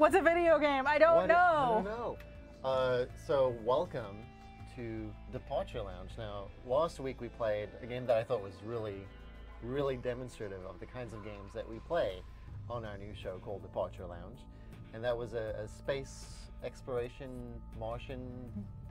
What's a video game? I don't know. I don't know. So welcome to Departure Lounge. Now, last week we played a game that I thought was really demonstrative of the kinds of games that we play on our new show called Departure Lounge. And that was a space exploration, Martian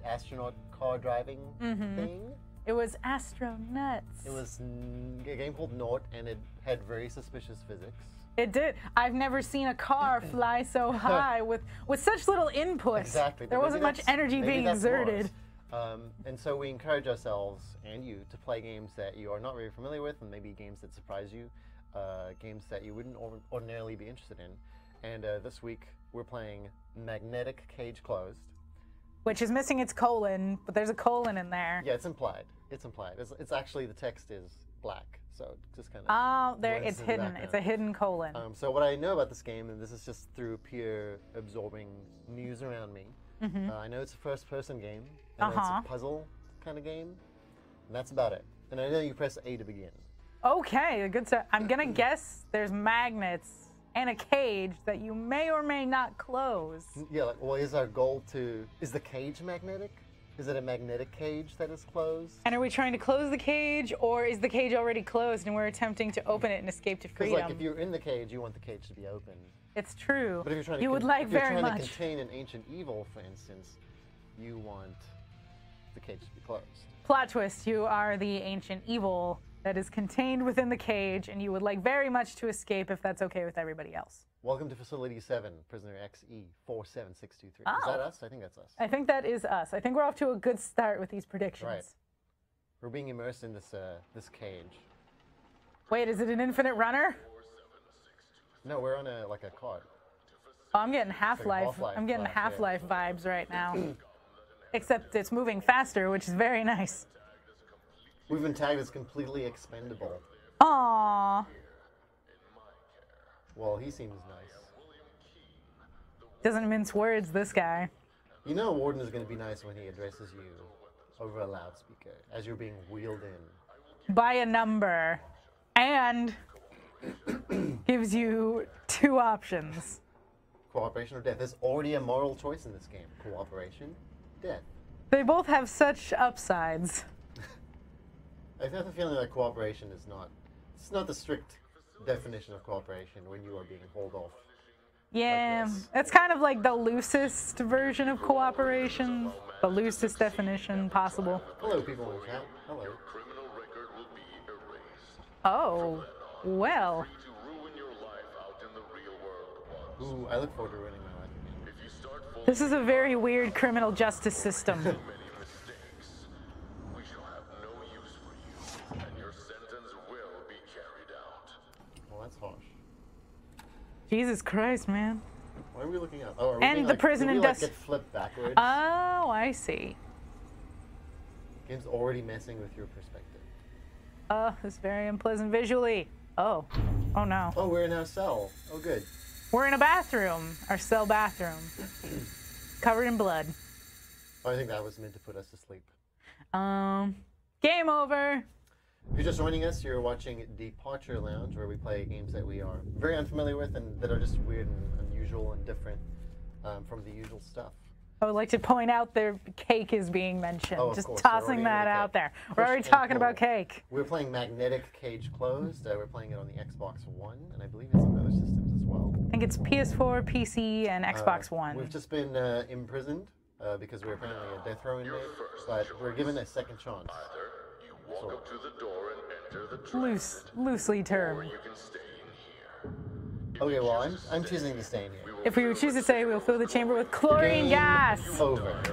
astronaut car driving thing. It was Astronauts. It was a game called Nort, and it had very suspicious physics. It did. I've never seen a car fly so high with such little input. Exactly. There wasn't much energy being exerted. And so we encourage ourselves and you to play games that you are not very familiar with, and maybe games that surprise you, games that you wouldn't ordinarily be interested in. And this week we're playing Magnetic Cage Closed. Which is missing its colon, but there's a colon in there. Yeah, it's implied. It's implied. It's actually, the text is black, so it just kind of... Oh, there, it's hidden. It's a hidden colon. So what I know about this game, and this is just through peer absorbing news around me, I know it's a first-person game, and it's a puzzle kind of game, and that's about it. And I know you press A to begin. Okay, good stuff. I'm gonna guess there's magnets and a cage that you may or may not close. Yeah, like, well, is our goal to... Is the cage magnetic? Is it a magnetic cage that is closed? And are we trying to close the cage, or is the cage already closed and we're attempting to open it and escape to freedom? Because, like, if you're in the cage, you want the cage to be open. It's true. But if you're trying to you would like very much. If you're trying to contain an ancient evil, for instance, you want the cage to be closed. Plot twist, you are the ancient evil that is contained within the cage, and you would like very much to escape if that's okay with everybody else. Welcome to Facility 7, Prisoner XE47623. Oh. Is that us? I think that's us. I think that is us. I think we're off to a good start with these predictions. Right. We're being immersed in this this cage. Wait, is it an infinite runner? No, we're on a car. Oh, I'm getting Half-Life. I'm getting Half-Life vibes right now. Except it's moving faster, which is very nice. We've been tagged as completely expendable. Aww. Well, he seems nice. Doesn't mince words, this guy. You know Warden is going to be nice when he addresses you over a loudspeaker as you're being wheeled in. By a number. And gives you two options. Cooperation or death. There's already a moral choice in this game. Cooperation, death. They both have such upsides. I have a feeling that cooperation is not... It's not the strict definition of cooperation when you are being hauled off. Yeah, like it's kind of like the loosest version of cooperation. The loosest definition possible. Hello, people in the chat. Hello. Oh, well. Ooh, I look forward to ruining my life again. This is a very weird criminal justice system. Well, that's harsh. Jesus Christ, man. Why are we looking up? Oh, are we And being, the like, prison did we, like, get flipped backwards? Oh, I see. Game's already messing with your perspective. It's very unpleasant visually. Oh. Oh no. Oh, we're in our cell. Oh, good. We're in a bathroom. Our cell bathroom. Covered in blood. Oh, I think that was meant to put us to sleep. Game over. If you're just joining us, you're watching Departure Lounge, where we play games that we are very unfamiliar with and that are just weird and unusual and different from the usual stuff. I would like to point out their cake is being mentioned. Oh, just course. tossing that out there. We're already talking about cake. We're playing Magnetic Cage Closed. We're playing it on the Xbox One, and I believe it's on other systems as well. I think it's PS4, PC, and Xbox One. We've just been imprisoned because we're apparently a death row inmate, but we're given a second chance. Walk up to the door and enter the train. Loosely termed. You can stay in here. Okay, well, I'm choosing to stay in here. If we choose to say, we'll fill the chamber with chlorine gas. Over.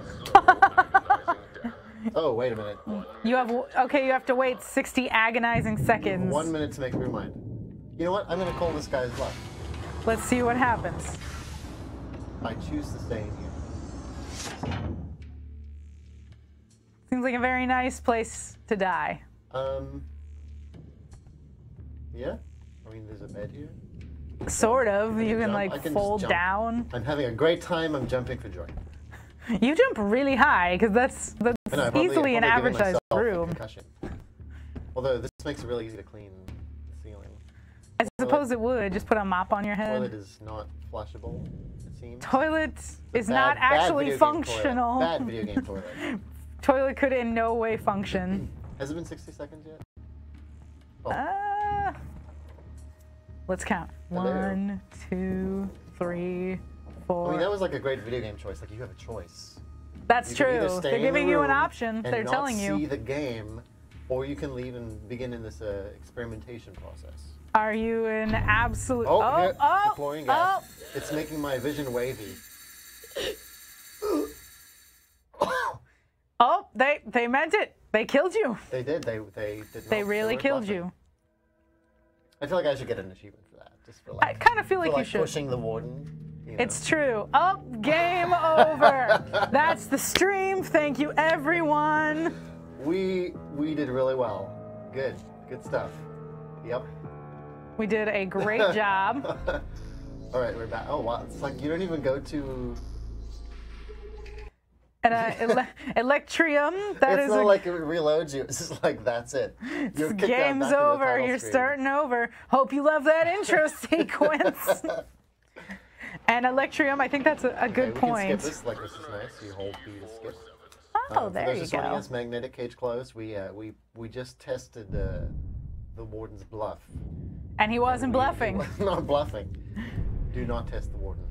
Oh, wait a minute. You have to wait 60 agonizing seconds. 1 minute to make up your mind. You know what? I'm going to call this guy's bluff. Let's see what happens. I choose to stay in here. Seems like a very nice place to die. Yeah? I mean, there's a bed here. Sort of. You can jump. like fold down. I'm having a great time. I'm jumping for joy. You jump really high because that's easily an average sized room. Although this makes it really easy to clean the ceiling. I suppose it would. Just put a mop on your head. Toilet is not flushable. It's seems. Toilet is Bad- not bad actually video game toilet. functional. Bad video game toilet. Toilet could in no way function. Has it been 60 seconds yet? Oh. Let's count. Hello. 1, 2, 3, 4. I mean, that was like a great video game choice. Like, you have a choice. That's You can either true. stay They're in the giving you an room option. and They're not telling see you. the game, or you can leave and begin in this experimentation process. Are you an absolute? Here, oh, deploying gas. It's making my vision wavy. Oh, they meant it. They killed you. They did. They did. They not, really weren't killed bluffing. you. I feel like I should get an achievement for that, just for like. I kind of feel like for, you should. Pushing the warden. You know. It's true. Oh, game over. That's the stream. Thank you, everyone. We did really well. Good stuff. Yep. We did a great job. All right, we're back. Oh wow, it's like you don't even go to. And Electrium. That It's is not a like it reloads you. It's just like that's it. You're kicked out game's back to the over. title You're screen. starting over. Hope you love that intro sequence. And Electrium, I think that's a good Okay, point. We can skip this. Like this is nice. You hold B to skip. Oh, For there those you just joining go. us, magnetic cage closed. We just tested the warden's bluff. And he wasn't He bluffing. was not bluffing. Do not test the warden.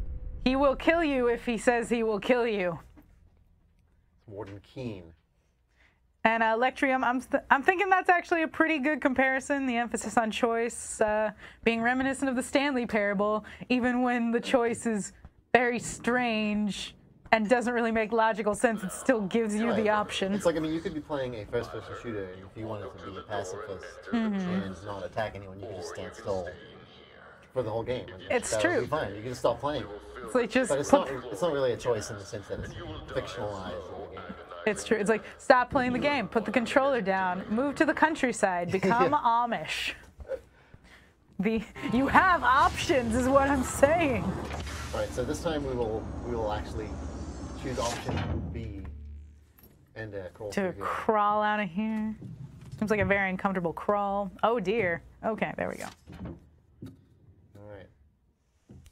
He will kill you if he says he will kill you. Warden Keen. And Electrium, I'm thinking that's actually a pretty good comparison. The emphasis on choice being reminiscent of the Stanley Parable, even when the choice is very strange and doesn't really make logical sense, it still gives you the Right. option. It's like, I mean, you could be playing a first-person shooter, and if you wanted to be a pacifist and not attack anyone, you could just stand still for the whole game. And It's that true. would be fine. You can just stop playing. It's like just But it's not really a choice in the sense that it's fictionalized in the game. It's true. It's like, stop playing the game, put the controller down, move to the countryside, become Amish. You have options, is what I'm saying. All right, so this time we will actually choose option B and crawl To through here. crawl out of here. Seems like a very uncomfortable crawl. Oh dear. Okay, there we go. All right.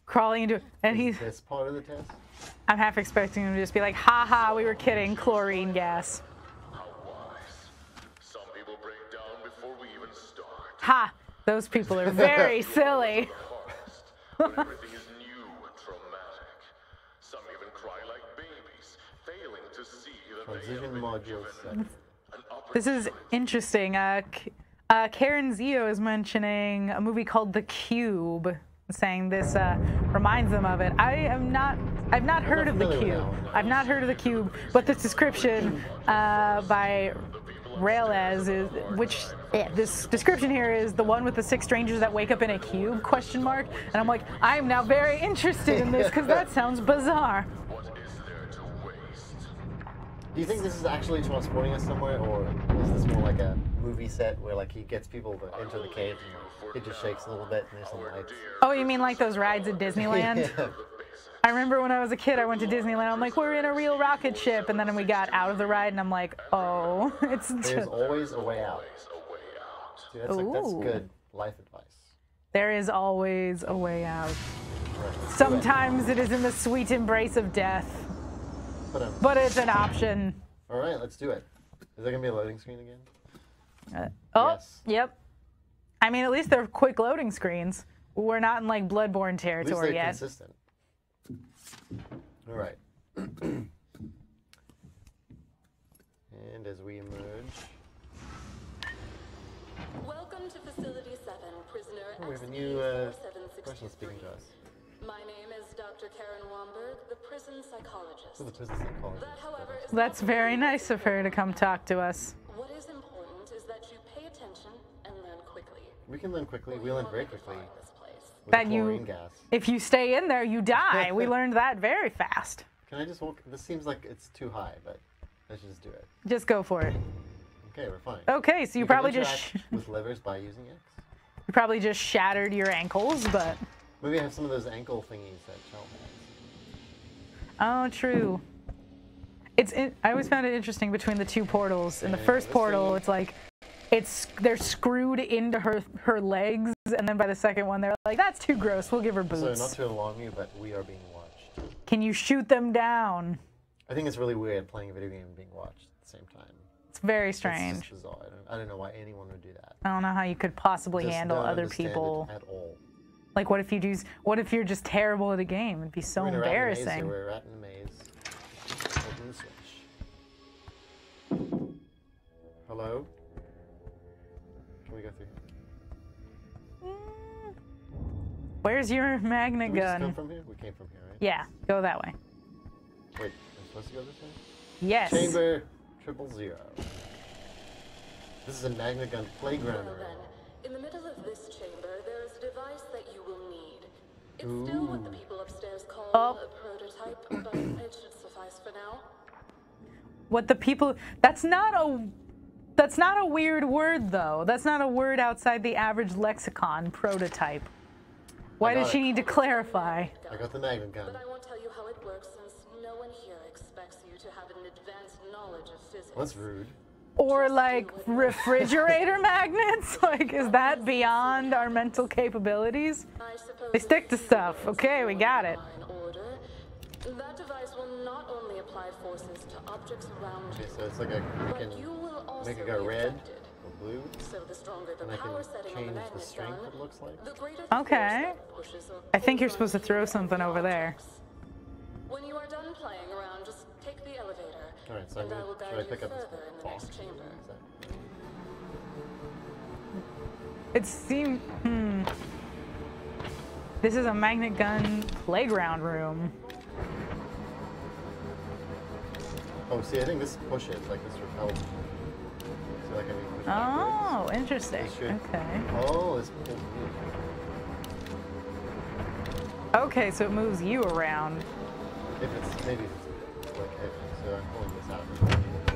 Crawling into it. And Is this part of the test? I'm half expecting him to just be like, ha ha, we were kidding, chlorine gas. How wise. Some people break down before we even start. Ha! Those people are very silly. Hardest, when everything is new and traumatic. Some even cry like babies, failing to see that they have Transition been module given set. an This is interesting. Karen Zio is mentioning a movie called The Cube, saying this reminds them of it. I've not heard of The familiar with Cube. that one, no. I've not heard of The Cube, but this description by Railez is, this description here is the one with the 6 strangers that wake up in a cube, ? And I'm like, I am now very interested in this because that sounds bizarre. What is there to waste? Do you think this is actually transporting us somewhere, or is this more like a movie set where like he gets people to enter the cave and it just shakes a little bit and there's some lights? Oh, you mean like those rides at Disneyland? Yeah. I remember when I was a kid, I went to Disneyland. I'm like, we're in a real rocket ship. And then we got out of the ride, and I'm like, oh, it's There's just, always a way out. A way out. See, that's Ooh. good life advice. there is always a way out. Right, let's do it. Sometimes it is in the sweet embrace of death, but it's an option. All right, let's do it. Is there gonna be a loading screen again? Oh, Yes. yep. I mean, at least they're quick loading screens. We're not in like Bloodborne At least territory they're yet. consistent. All right. And as we emerge, Welcome to Facility 7, prisoner we have a new person speaking to us. My name is Dr. Karen Womberg, the prison psychologist. This is the prison psychologist. That, however, is That's not very the nice of her to come talk to us. What is important is that you pay attention and learn quickly. We can learn quickly. We learn very quickly This place. with That the you- chlorine gas. If you stay in there, you die. We learned that very fast. Can I just walk? This seems like it's too high, but let's just do it. Just go for it. Okay, we're fine. Okay, so you can probably just interact with levers by using X. you probably just shattered your ankles, but Maybe I have some of those ankle thingies that Chell has. oh, true. I always found it interesting between the two portals. In the And first this portal, thing- it's like they're screwed into her legs, and then by the second one, they're like, that's too gross. We'll give her So boots. not to alarm you, but we are being watched. Can you shoot them down? I think it's really weird playing a video game and being watched at the same time. It's very It's strange. just bizarre. I don't know why anyone would do that. I don't know how you could possibly Just handle don't other understand people. it at all. Like, what if you're just terrible at a game? It'd be so We're in a rat and a maze here. embarrassing. We're a rat in a maze. Open the switch. Hello? Can we go through? Where's your magnet Did we just gun? come from here? We came from here, right? Yeah, go that way. Wait, I'm supposed to go this way? Yes. Chamber 000. This is a magnet gun playground Well room. then, in the middle of this chamber, there is a device that you will need. It's still what the people upstairs call Oh. a prototype, but it should suffice for now. What the people? That's not a weird word though. That's not a word outside the average lexicon. Prototype. Why got does she it. need to clarify? I got the magnet gun. But I won't tell you how it works since no one here expects you to have an advanced knowledge of physics. Well, that's rude. Or like refrigerator magnets? Like, is that beyond our mental capabilities? I suppose They stick to stuff. Okay, we got it. in order. That device will not only apply forces to objects around Okay, you, so it's like a, I but can you will also make it be go red affected. or blue, So the stronger the and I power can setting on the change the magnet strength gun, it looks like. the greater the Okay. force that pushes or I think you're pulls supposed to on throw you something over there. objects. When you are done playing around, just take the elevator, Alright, so and I will should I guide you pick up this further in the box? next chamber. Is that- It seems. This is a magnet gun playground room. Oh, see, I think this pushes, like this repels. So like I can push Oh, backwards. interesting. This should- Okay. Oh, this pulls me. Okay, so it moves you around. If it's, maybe if it's like heavy, so I'm pulling this out.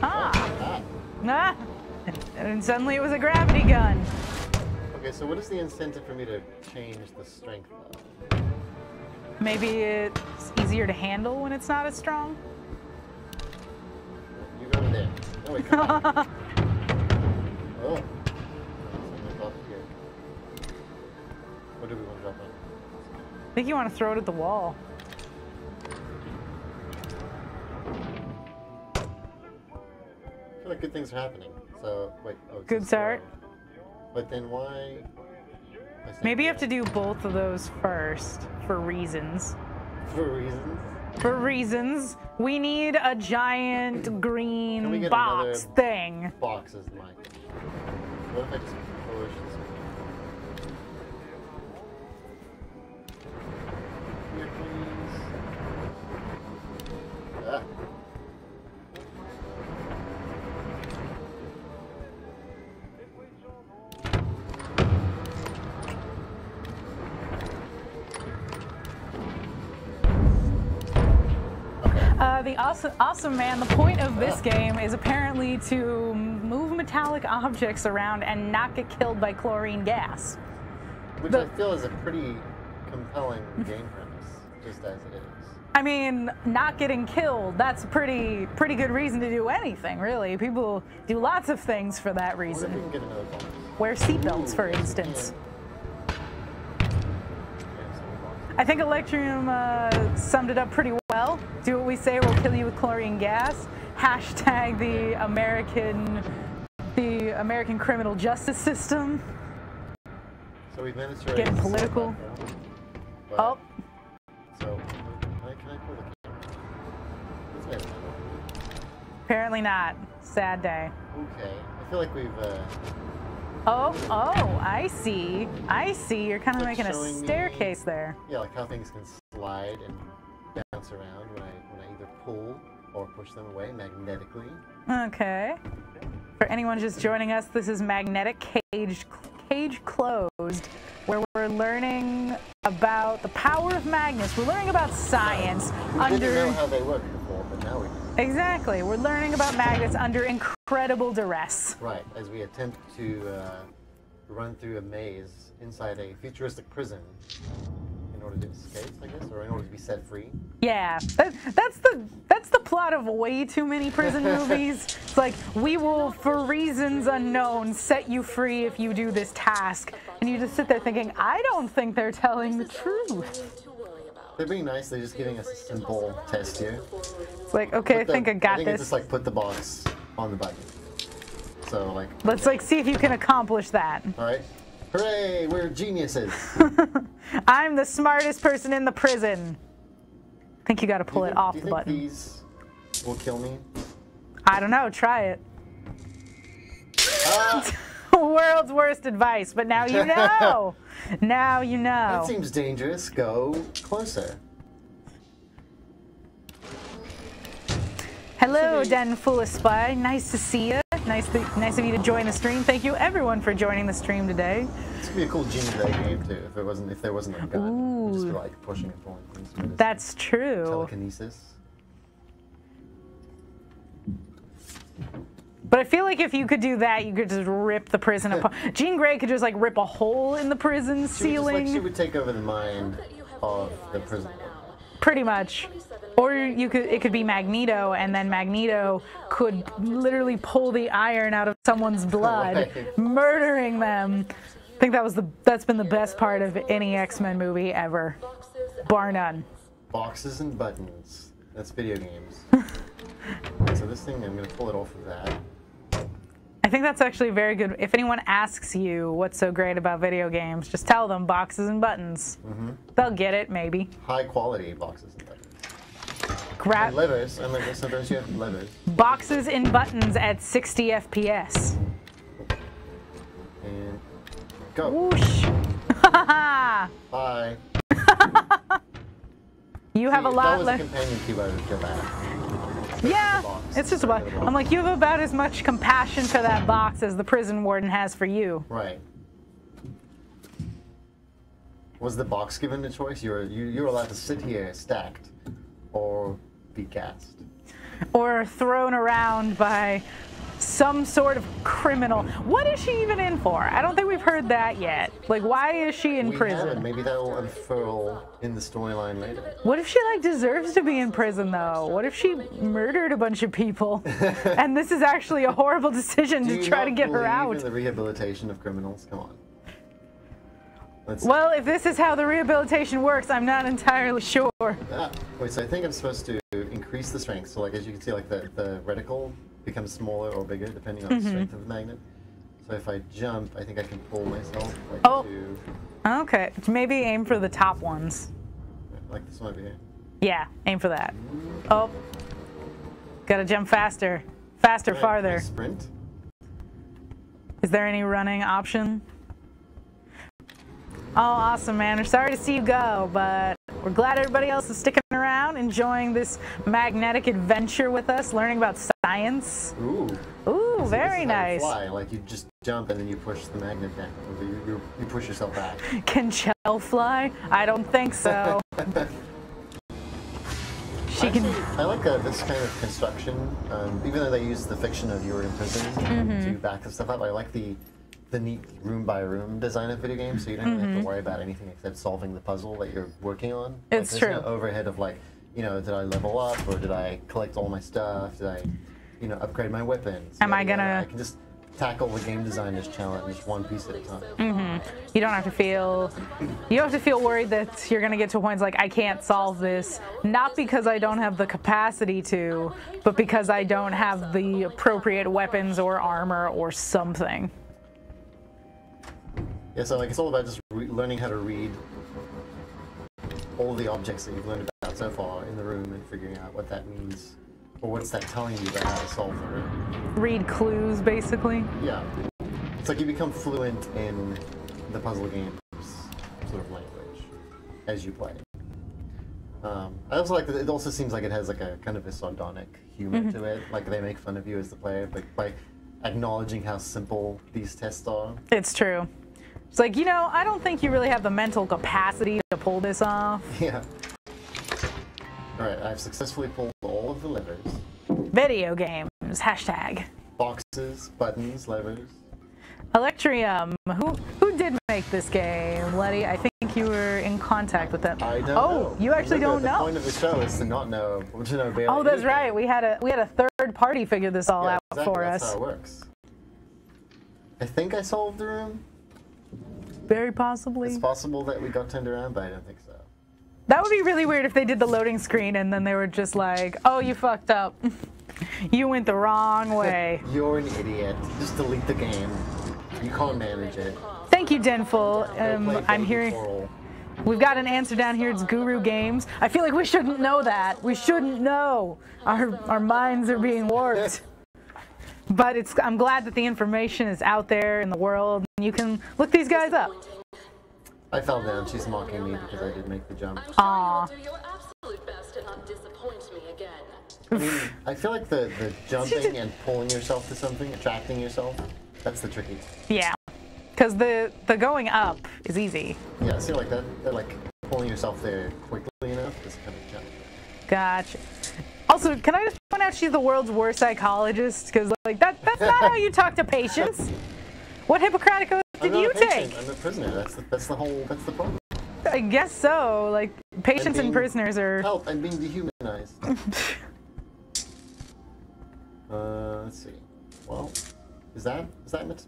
Ah! Oh, Ah! And suddenly it was a gravity gun. Okay, so what is the incentive for me to change the strength though? Maybe it's easier to handle when it's not as strong. You go there. No, wait, come back. Oh. Something up here. What do we want to drop on? I think you want to throw it at the wall. I feel like good things are happening. So, wait. Oh, it's Good a start. throw. But then why? Maybe you have to do both of those first for reasons. For reasons. For reasons. We need a giant Can we green get box another- thing. Box is mine. What if I just push this? Here, please. Ah. The awesome man, the point of this game is apparently to move metallic objects around and not get killed by chlorine gas. Which I feel is a pretty compelling game premise, just as it is. I mean, not getting killed, that's a pretty good reason to do anything, really. People do lots of things for that What if we reason. can get another bonus? Wear seatbelts, for Ooh, yes, we instance. can. Yeah, so we lost. I think Electrium summed it up pretty well. Do what we say, we'll kill you with chlorine gas. Hashtag the American criminal justice system. So we've managed to Getting raise the political. background, but- Oh, So, can I pull the camera? Let's make it. apparently not. Sad day. Okay. I feel like we've, Oh, I see. I see. You're kind of Like making a showing me- staircase there. yeah, like how things can slide and bounce around when I either pull or push them away magnetically. Okay. For anyone just joining us, this is Magnetic Cage Closed, where we're learning about the power of magnets. We're learning about science We didn't know how they worked before, but now we do. Exactly. We're learning about magnets under incredible duress. Right, as we attempt to run through a maze inside a futuristic prison in order to escape, I guess, or in order to be set free. Yeah, that's the plot of way too many prison movies. It's like, we will, for reasons unknown, set you free if you do this task. And you just sit there thinking, I don't think they're telling the This is all you truth. need to worry about. They're being nice. They're just giving us a simple test here. It's like, okay, I think I got I think it's this. just like put the box on the button. So like. Let's like see if you can accomplish that. All right. Hooray! We're geniuses. I'm the smartest person in the prison. I think you got to pull it off the button. Do you think these will kill me? I don't know. Try it. Ah! World's worst advice, but now you know. Now you know. That seems dangerous. Go closer. Hello, Den Full of Spy. Nice to see you. Nice of you to join the stream. Thank you, everyone, for joining the stream today. This could be a cool Gene Day game too. If there wasn't a gun, just be like pushing and pulling things. That's true. Telekinesis. But I feel like if you could do that, you could just rip the prison apart. Jean Grey could just like rip a hole in the prison ceiling. She would take over the mind of the prison. Pretty much. Or it could be Magneto, and then Magneto could literally pull the iron out of someone's blood, Right. murdering them. I think that's been the best part of any X-Men movie ever, bar none. Boxes and buttons. That's video games. So this thing, I'm gonna pull it off of that. I think that's actually very good. If anyone asks you what's so great about video games, just tell them boxes and buttons. They'll get it, maybe. High quality boxes and buttons. Grab And levers. And like sometimes you have levers. boxes and buttons at 60 FPS. And go. Whoosh. Bye. You have a If that lot was a left. companion cube, I would go back. Yeah, box. it's just about. I'm like, you have about as much compassion for that box as the prison warden has for you. Right. Was the box given a choice? You're allowed to sit here stacked, or be gassed. Or thrown around by some sort of criminal. What is she even in for? I don't think we've heard that yet. Like, why is she in We prison? haven't. Maybe that will unfurl in the storyline later. What if she like deserves to be in prison though? What if she murdered a bunch of people, and this is actually a horrible decision Do to you try not to get her believe out? in the rehabilitation of criminals? Come on. Let's Well, if this is how the rehabilitation works, I'm not entirely sure. Wait, so I think I'm supposed to increase the strength. So like as you can see, like the reticle becomes smaller or bigger depending on the strength of the magnet. So if I jump, I think I can pull myself like to Okay, maybe aim for the top ones. like this one over here. Yeah, aim for that. Oh, gotta jump faster. Faster, Right, farther. Sprint. Is there any running option? Oh, awesome, man. We're sorry to see you go, but we're glad everybody else is sticking around, enjoying this magnetic adventure with us, learning about science. Ooh. Ooh, So very this is how you nice. fly. Like you just jump and then you push the magnet down. Or you push yourself back. Can Chell fly? I don't think so. She can. Actually, I like this kind of construction. Even though they use the fiction of you were in prison to back the stuff up, I like the neat room by room design of video games, so you don't really have to worry about anything except solving the puzzle that you're working on. It's there's true. No overhead of like, did I level up or did I collect all my stuff? Did I, upgrade my weapons? Am I Yada, yada. gonna- I can just tackle the game designer's challenge one piece at a time. You don't have to feel worried that you're gonna get to points like I can't solve this, not because I don't have the capacity to, but because I don't have the appropriate weapons or armor or something. Yeah, so like it's all about just learning how to read all the objects that you've learned about so far in the room and figuring out what that means, or what's that telling you about how to solve the room. Read clues, basically. Yeah, it's like you become fluent in the puzzle game's sort of language as you play. I also like that it also seems like it has like a kind of a sardonic humor to it. Like they make fun of you as the player, but by acknowledging how simple these tests are. It's true. It's like, I don't think you really have the mental capacity to pull this off. Yeah. Alright, I've successfully pulled all of the levers. Video games. Hashtag. Boxes, buttons, levers. Electrium. Who did make this game, Letty? I think you were in contact with them. I don't know. Oh, you actually Remember, don't know. The point of the show is to not know, or to know barely Oh, that's anything. right. We had a third party figure this all Yeah, out exactly, for that's us. how it works. I think I solved the room. Very possibly. It's possible that we got turned around, but I don't think so. That would be really weird if they did the loading screen and then they were just like, oh, you fucked up. You went the wrong way. You're an idiot. Just delete the game. You can't manage it. Thank you, Denful. I'm here. We've got an answer down here. It's Guru Games. I feel like we shouldn't know that. We shouldn't know. Our minds are being warped. But I'm glad that the information is out there in the world. And you can look these guys up. I fell down. She's mocking me because I did make the jump. Aww. Do your absolute best to not disappoint me again. I mean, I feel like the jumping and pulling yourself to something, attracting yourself, that's the tricky. Yeah. Because the going up is easy. Yeah, see, like that, like pulling yourself there quickly enough is kind of jump. Gotcha. Also, can I just point out she's the world's worst psychologist? Because like that's not how you talk to patients. What Hippocratic oath did you take? I'm a prisoner. That's the problem. I guess so. Like patients and prisoners are. Help! I'm being dehumanized. Let's see. Well, is that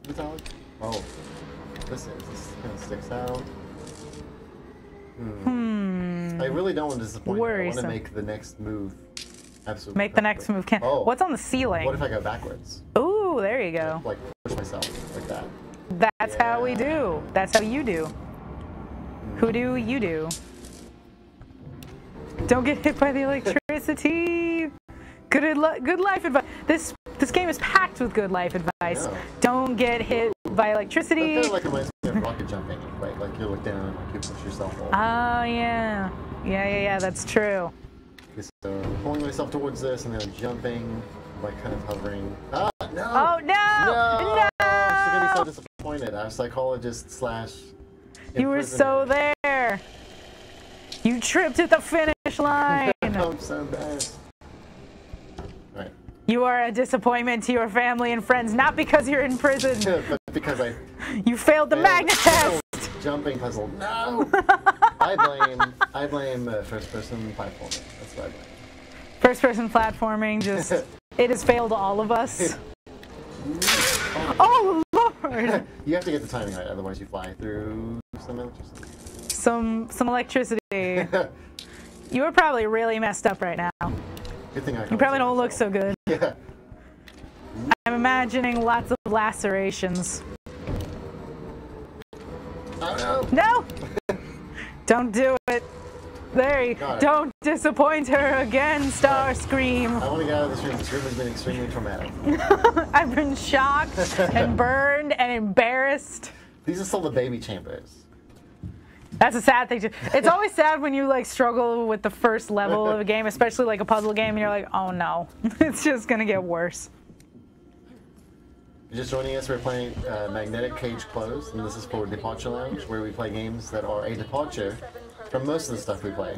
metallic? Oh, this kind of sticks out. I really don't want to disappoint you. I want to make the next move. Absolutely. Make the next move. Oh. What's on the ceiling? What if I go backwards? Ooh, there you go. Like push myself like that. That's how we do. That's how you do. Who do you do? Don't get hit by the electricity. Good life advice. This game is packed with good life advice. Yeah. Don't get hit by electricity. That kind of like reminds me of rocket jumping, right? Like you look down, like you push yourself over. Oh yeah. Yeah. That's true. So pulling myself towards this and then jumping, like kind of hovering. Ah, no! Oh no! No! She's gonna be so disappointed. Our psychologist / You were so there. You tripped at the finish line. I'm so bad. Right. You are a disappointment to your family and friends, not because you're in prison. But because you failed the magnet test. Jumping puzzle. No! I blame first-person platforming. That's what I blame. First-person platforming, just it has failed all of us. Oh Lord! You have to get the timing right, otherwise you fly through some electricity. Some electricity. You are probably really messed up right now. Good thing I You probably don't look so good. Yeah. I'm imagining lots of lacerations. Oh no! No! Don't do it. There you go. Don't disappoint her again, Starscream. I want to get out of this room. This room has been extremely traumatic. I've been shocked and burned and embarrassed. These are still the baby chambers. That's a sad thing too. It's always sad when you like struggle with the first level of a game, especially like a puzzle game, and you're like, oh no, it's just gonna get worse. If you're just joining us, we're playing Magnetic Cage Closed, and this is for Departure Lounge, where we play games that are a departure from most of the stuff we play.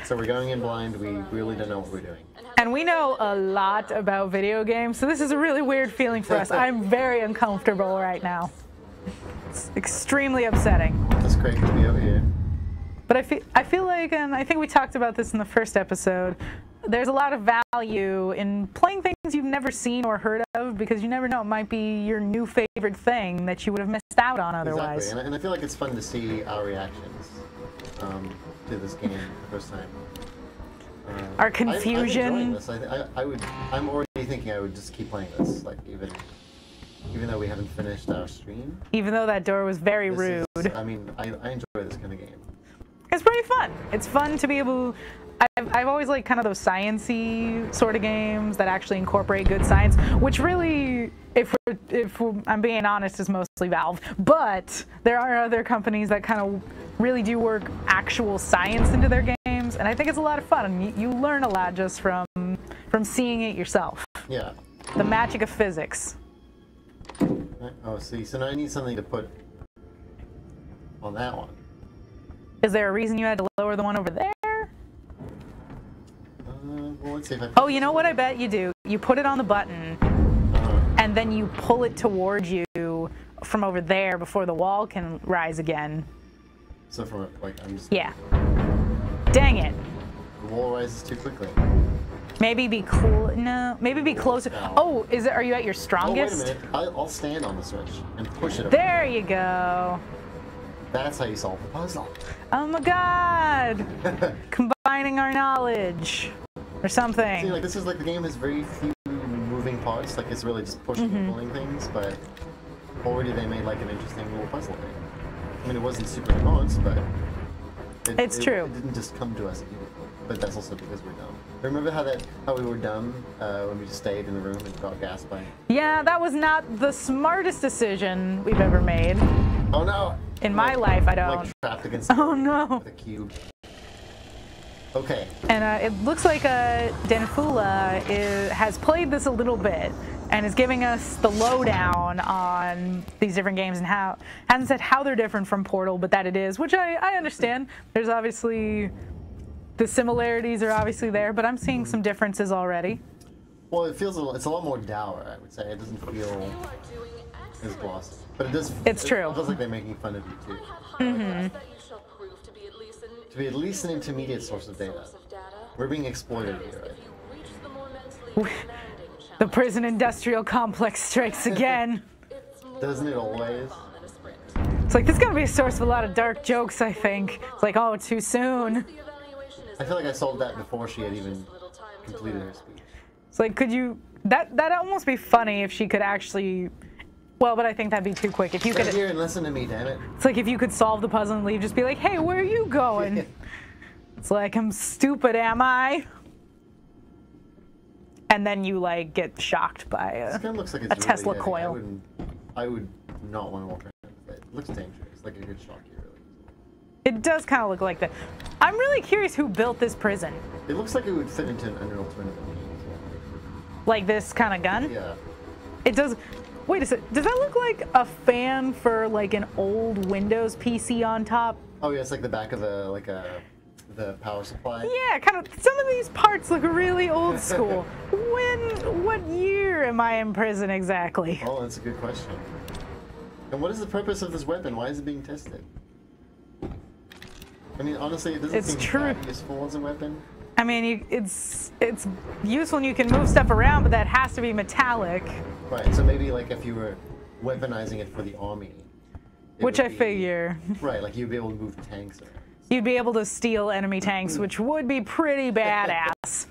So we're going in blind, we really don't know what we're doing. And we know a lot about video games, so this is a really weird feeling for us. I'm very uncomfortable right now. It's extremely upsetting. It's great to be over here. But I feel like, and I think we talked about this in the first episode, there's a lot of value in playing things you've never seen or heard of, because you never know, it might be your new favorite thing that you would have missed out on otherwise. Exactly, and I feel like it's fun to see our reactions to this game the first time. Our confusion. I'm enjoying this. I'm already thinking I would just keep playing this, like even though we haven't finished our stream. Even though that door was very rude. I mean, I enjoy this kind of game. It's pretty fun. It's fun to be able. I've always liked kind of those science-y sort of games that actually incorporate good science, which really, if I'm being honest, is mostly Valve. But there are other companies that kind of really do work actual science into their games, and I think it's a lot of fun. And you learn a lot just from seeing it yourself. Yeah. The magic of physics. Oh, see, so now I need something to put on that one. Is there a reason you had to lower the one over there? Well, let's see if I... Oh, you know what I bet you do? You put it on the button, and then you pull it towards you from over there before the wall can rise again. So from, like, I'm just... Yeah. Dang it. The wall rises too quickly. Maybe be cool. No, maybe be closer. Oh, are you at your strongest? Oh, wait a minute. I'll stand on the switch and push it over. There you go. That's how you solve the puzzle. Oh my god! Combining our knowledge. Or something. See, like, this is like the game has very few moving parts. Like, it's really just pushing and pulling things, but already they made like an interesting little puzzle thing. I mean, it wasn't super advanced, but It's true. It didn't just come to us immediately. But that's also because we're dumb. Remember how we were dumb when we just stayed in the room and got gassed by? Yeah, that was not the smartest decision we've ever made. Oh no! In my life, I don't. Like trapped against Oh no! the cube. Okay. And it looks like Denfula has played this a little bit and is giving us the lowdown on these different games and hasn't said how they're different from Portal, but that it is, which I understand. There's obviously, the similarities are obviously there, but I'm seeing some differences already. Well, it's a lot more dour, I would say. It doesn't feel as glossy. But it does. It's true. It feels like they're making fun of you too. To be at least an intermediate source of data. We're being exploited here, right? The prison industrial complex strikes again. Doesn't it always? It's like, this is going to be a source of a lot of dark jokes, I think. It's like, oh, too soon. I feel like I solved that before she had even completed her speech. It's like, could you... That'd almost be funny if she could actually... Well, but I think that'd be too quick. If you could... Sit here and listen to me, damn it. It's like if you could solve the puzzle and leave, just be like, hey, where are you going? It's like, I'm stupid, am I? And then you, like, get shocked by This kind of looks like it's a really Tesla heavy. coil. I would not want to walk around with it. It looks dangerous. Like it could shock you, really. It does kind of look like that. I'm really curious who built this prison. It looks like it would fit into an Unreal Tournament game. Like this kind of gun? Yeah. It does... Wait a sec. Does that look like a fan for, like, an old Windows PC on top? Oh yeah, it's like the back of the power supply. Yeah, kind of. Some of these parts look really old school. What year am I in prison exactly? Oh, that's a good question. And what is the purpose of this weapon? Why is it being tested? I mean, honestly, it doesn't seem that useful as a weapon. I mean, it's useful and you can move stuff around, but that has to be metallic. Right. So maybe like if you were weaponizing it for the army. Which I figure. Right, like you'd be able to move tanks around. You'd be able to steal enemy tanks, which would be pretty badass.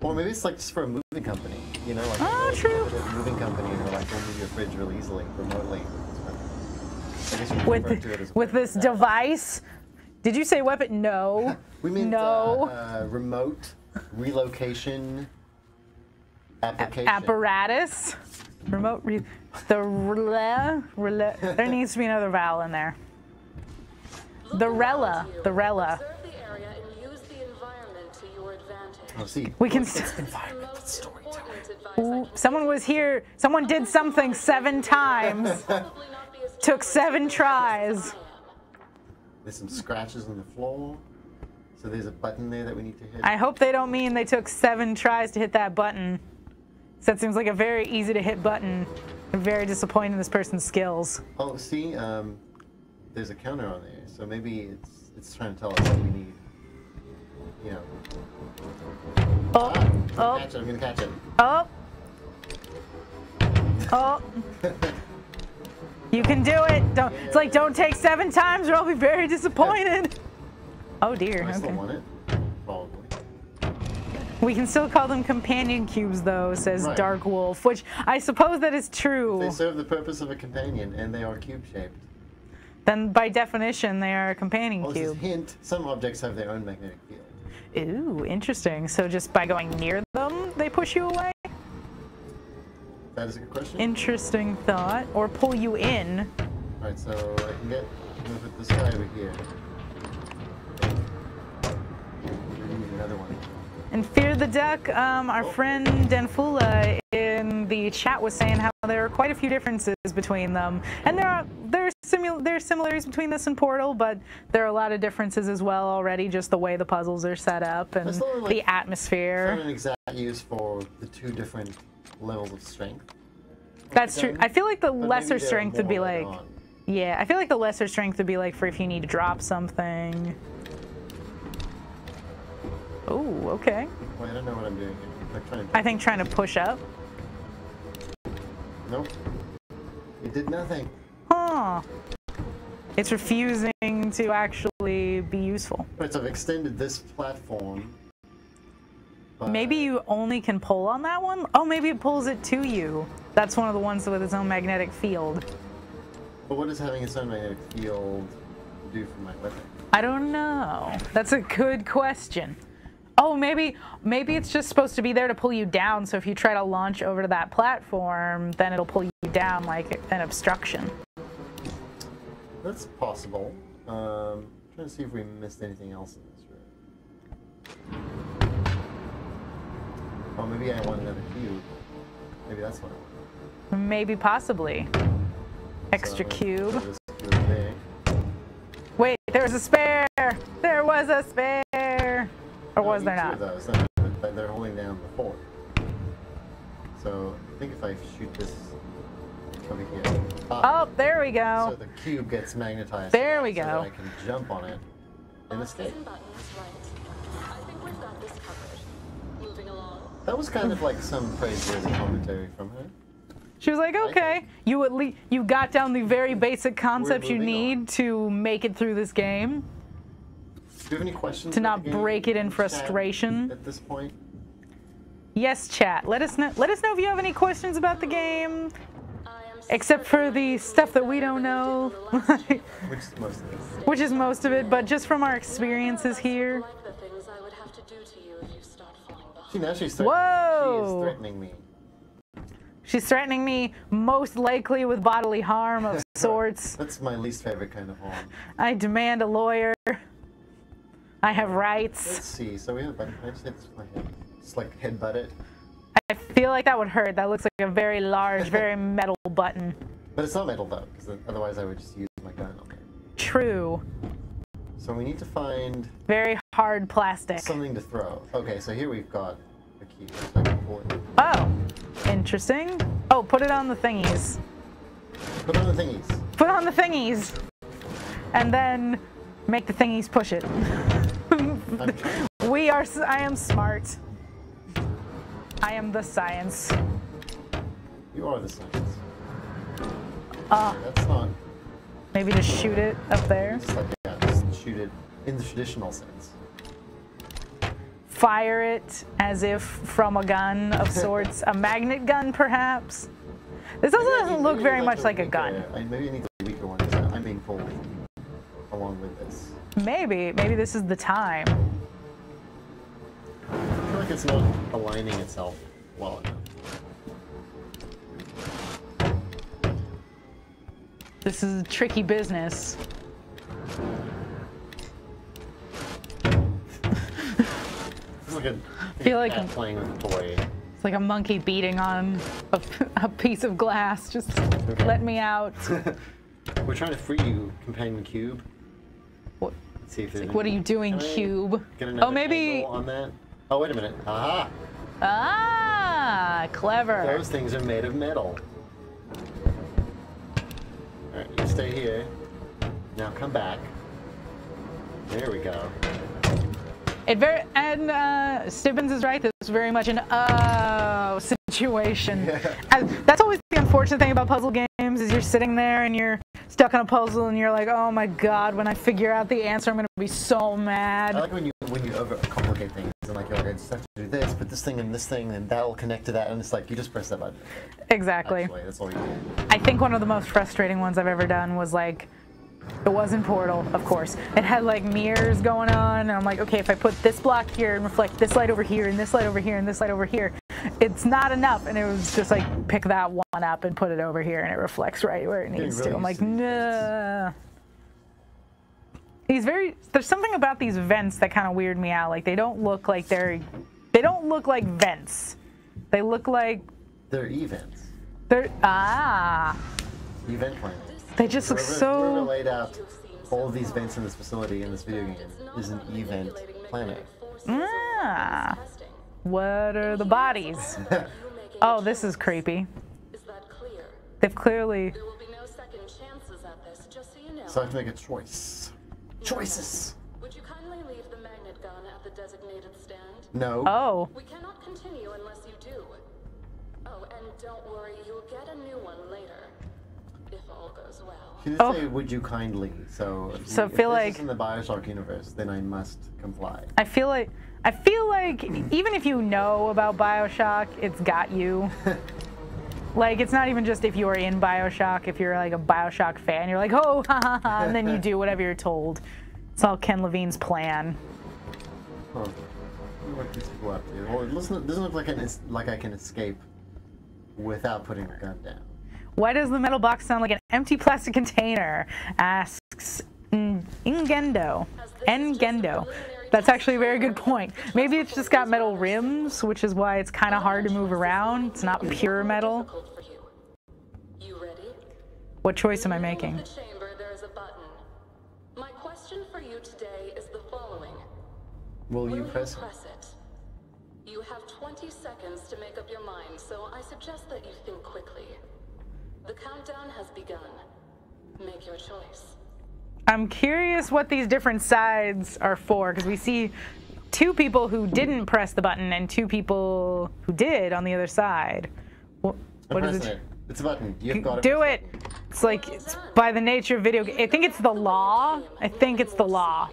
Or maybe it's like just for a moving company, you know? Like true. A moving company, and they're like, we'll move your fridge really easily, remotely. I guess you could refer to it as with this device? Did you say weapon? No. We mean no. Remote relocation application. Apparatus. Remote there needs to be another vowel in there. The rella. Oh, see. We can. Environment. That's storytelling. Ooh, someone was here. Someone did something 7 times. Took 7 tries. There's some scratches on the floor. So there's a button there that we need to hit. I hope they don't mean they took 7 tries to hit that button. So that seems like a very easy to hit button. I'm very disappointed in this person's skills. Oh, see, there's a counter on there, so maybe it's trying to tell us what we need. You know. Oh, I'm gonna catch it. Oh. Oh. You can do it. Don't. It's like don't take 7 times, or I'll be very disappointed. Oh dear. I still Okay. want it. Probably. We can still call them companion cubes, though, says Right. Dark Wolf, which I suppose that is true. They serve the purpose of a companion, and they are cube-shaped. Then, by definition, they are a companion Oh, this is cube. hint. Some objects have their own magnetic field. Ooh, interesting. So just by going near them, they push you away? That is a good question. Interesting thought. Or pull you in. Alright, so I can move it this guy over here. We need another one. And Fear the Duck, our friend Denfula in the chat was saying how there are quite a few differences between them. And there are similarities between this and Portal, but there are a lot of differences as well already, just the way the puzzles are set up and the atmosphere. Not an exact use for the 2 different levels of strength. That's true. I feel like the lesser maybe they're strength would be more like... on. Yeah, I feel like the lesser strength would be like for if you need to drop something. Oh, okay. Wait, I don't know what I'm doing here. Like I think trying to push up. Nope. It did nothing. Huh. It's refusing to actually be useful. Right, so I've extended this platform. Maybe you only can pull on that one? Oh, maybe it pulls it to you. That's one of the ones with its own magnetic field. But what does having its own magnetic field do for my weapon? I don't know. That's a good question. Oh, maybe it's just supposed to be there to pull you down, so if you try to launch over to that platform, then it'll pull you down like an obstruction. That's possible. Trying to see if we missed anything else in this room. Oh, maybe I want another cube. Maybe that's what I want. Maybe, possibly. Extra So, cube. this cube there. Wait, there was a spare! There was a spare! Or was there not? Two of those, but they're holding down the fort. So I think if I shoot this over here. Oh, there we So go. the cube gets magnetized. There we so that go. I can jump on it and escape. Buttons, right. I think we've got this covered. Moving along. That was kind of like some praiseworthy commentary from her. She was like, okay, you got down the very basic concepts you moving on. need to make it through this game. Do you have any questions? To about not the game, break it in chat, frustration? at this point? Yes, chat. Let us know if you have any questions about the game, I am except for the stuff that we don't know, Which is most of it. which is most of it, but just from our experiences here. like the things I would have to do to you if you start falling behind. See, now she's threatening Whoa! me. She is threatening me. She's threatening me, most likely with bodily harm of sorts. That's my least favorite kind of harm. I demand a lawyer. I have Let's rights. see. So we have a button. I just hit this with my head. Just like headbutt it. I feel like that would hurt. That looks like a very large, very metal button. But it's not metal though, because otherwise I would just use my gun on it. True. So we need to find Very hard plastic. something to throw. Okay, so here we've got a key. So I can pull it. Oh, interesting. Oh, put it on the thingies. Put on the thingies. Put on the thingies. And then make the thingies push it. I'm trying. I am smart. I am the science. You are the science. Ah. That's not Maybe just shoot it up there. just like just shoot it in the traditional sense. Fire it as if from a gun of sorts. A magnet gun, perhaps. This also doesn't look very much like a gun. Maybe I need the weaker one because I'm being pulled along with this. Maybe this is the time. I feel like it's not aligning itself well enough. This is tricky business. It's like a Feel like cat playing with a toy. It's like a monkey beating on a piece of glass. Just let me out. We're trying to free you, companion cube. What, Let's see if there's what are you doing, Can I Cube? get another Oh, maybe. angle on that. Oh, wait a minute. Aha! Ah, clever. Those things are made of metal. Alright, you stay here. Now come back. There we go. Stibbins is right. This is very much an situation. Yeah. And that's always the unfortunate thing about puzzle games is you're sitting there and you're stuck on a puzzle and you're like, oh my god, when I figure out the answer, I'm gonna be so mad. I like when you overcomplicate things and like you're like, I just have to do this, put this thing and this thing, and that'll connect to that, and it's like you just press that button. Exactly. Actually, that's all you do. I think one of the most frustrating ones I've ever done was like, it wasn't Portal, of course. It had like mirrors going on, and I'm like, okay, if I put this block here and reflect this light over here, and this light over here, and this light over here, it's not enough. And it was just like, pick that one up and put it over here, and it reflects right where it needs really to. I'm like, used to these nah. There's something about these vents that kind of weird me out. Like they don't look like vents. They look like They're events. they're Event planet. They just look Whoever so. laid out all of these vents in this facility in this video game is an event planet. What are the bodies? Oh, this is creepy. Is that clear? They've clearly. There will be no second chances at this, just so you know. So I have to make a choice. Choices! Would you kindly leave the magnet gun at the designated stand? No. Oh, We cannot continue unless you do. Oh, and don't worry, you'll get a new one later. If all goes well. She did say, "Would you kindly?" So, if So I feel this like- is in the Bioshock universe, then I must comply. I feel like even if you know about BioShock, it's got you. Like, it's not even just if you're in BioShock. If you're like a BioShock fan, you're like, oh, ha ha ha, and then you do whatever you're told. It's all Ken Levine's plan. Huh. What these people up to? Well, it doesn't look like I can escape without putting a gun down. Why does the metal box sound like an empty plastic container? Asks Ngendo. Ngendo. That's actually a very good point. Maybe it's just got metal rims, which is why it's kind of hard to move around. It's not pure metal. Difficult for you. You ready? What choice am I In the middle making? of the chamber, there is a button. My question for you today is the following. Will you press it? it? You have 20 seconds to make up your mind, so I suggest that you think quickly. The countdown has begun. Make your choice. I'm curious what these different sides are for, because we see two people who didn't press the button and two people who did on the other side. What is it? It's a button. You've got to Do press it. the button. It's like, it's by the nature of video. I think it's the law. I think it's the law.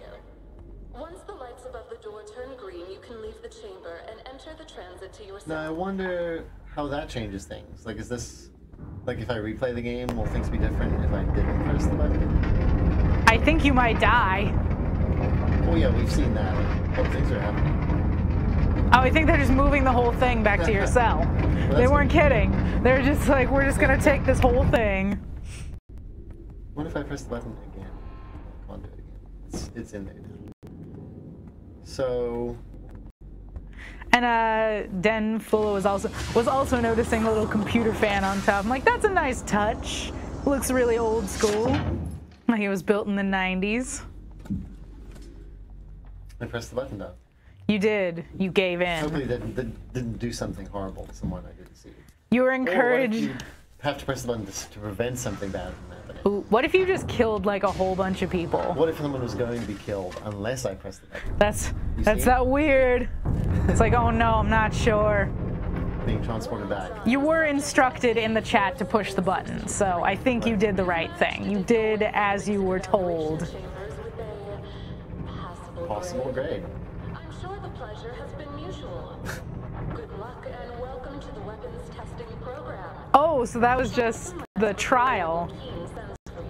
Once the lights above the door turn green, you can leave the chamber and enter the transit to your Now I cell. wonder how that changes things. Like, is this like if I replay the game, will things be different if I didn't press the button? I think you might die. Oh yeah, we've seen that. Oh, things are happening. Oh, I think they're just moving the whole thing back to your cell. They that's weren't good. kidding. They're just like, we're just gonna take this whole thing. What if I press the button again? I can't do it again. It's in there now. So And Den Fulla was also noticing the little computer fan on top. I'm like, that's a nice touch. Looks really old school. Like it was built in the 90s. I pressed the button down. You did. You gave in. Hopefully that didn't do something horrible to someone I didn't see. You were Or what if encouraged. you have to press the button to prevent something bad from happening? Ooh, what if you just killed like a whole bunch of people? What if someone was going to be killed unless I pressed the button? That's see? that weird. It's like, oh no, I'm not sure. Being transported back. You were instructed in the chat to push the button, so I think you did the right thing. You did as you were told. Chambers with a passable Possible grade. I'm sure the pleasure has been mutual. Good luck and welcome to the weapons testing program. Oh, so that was just the trial. Keen sends for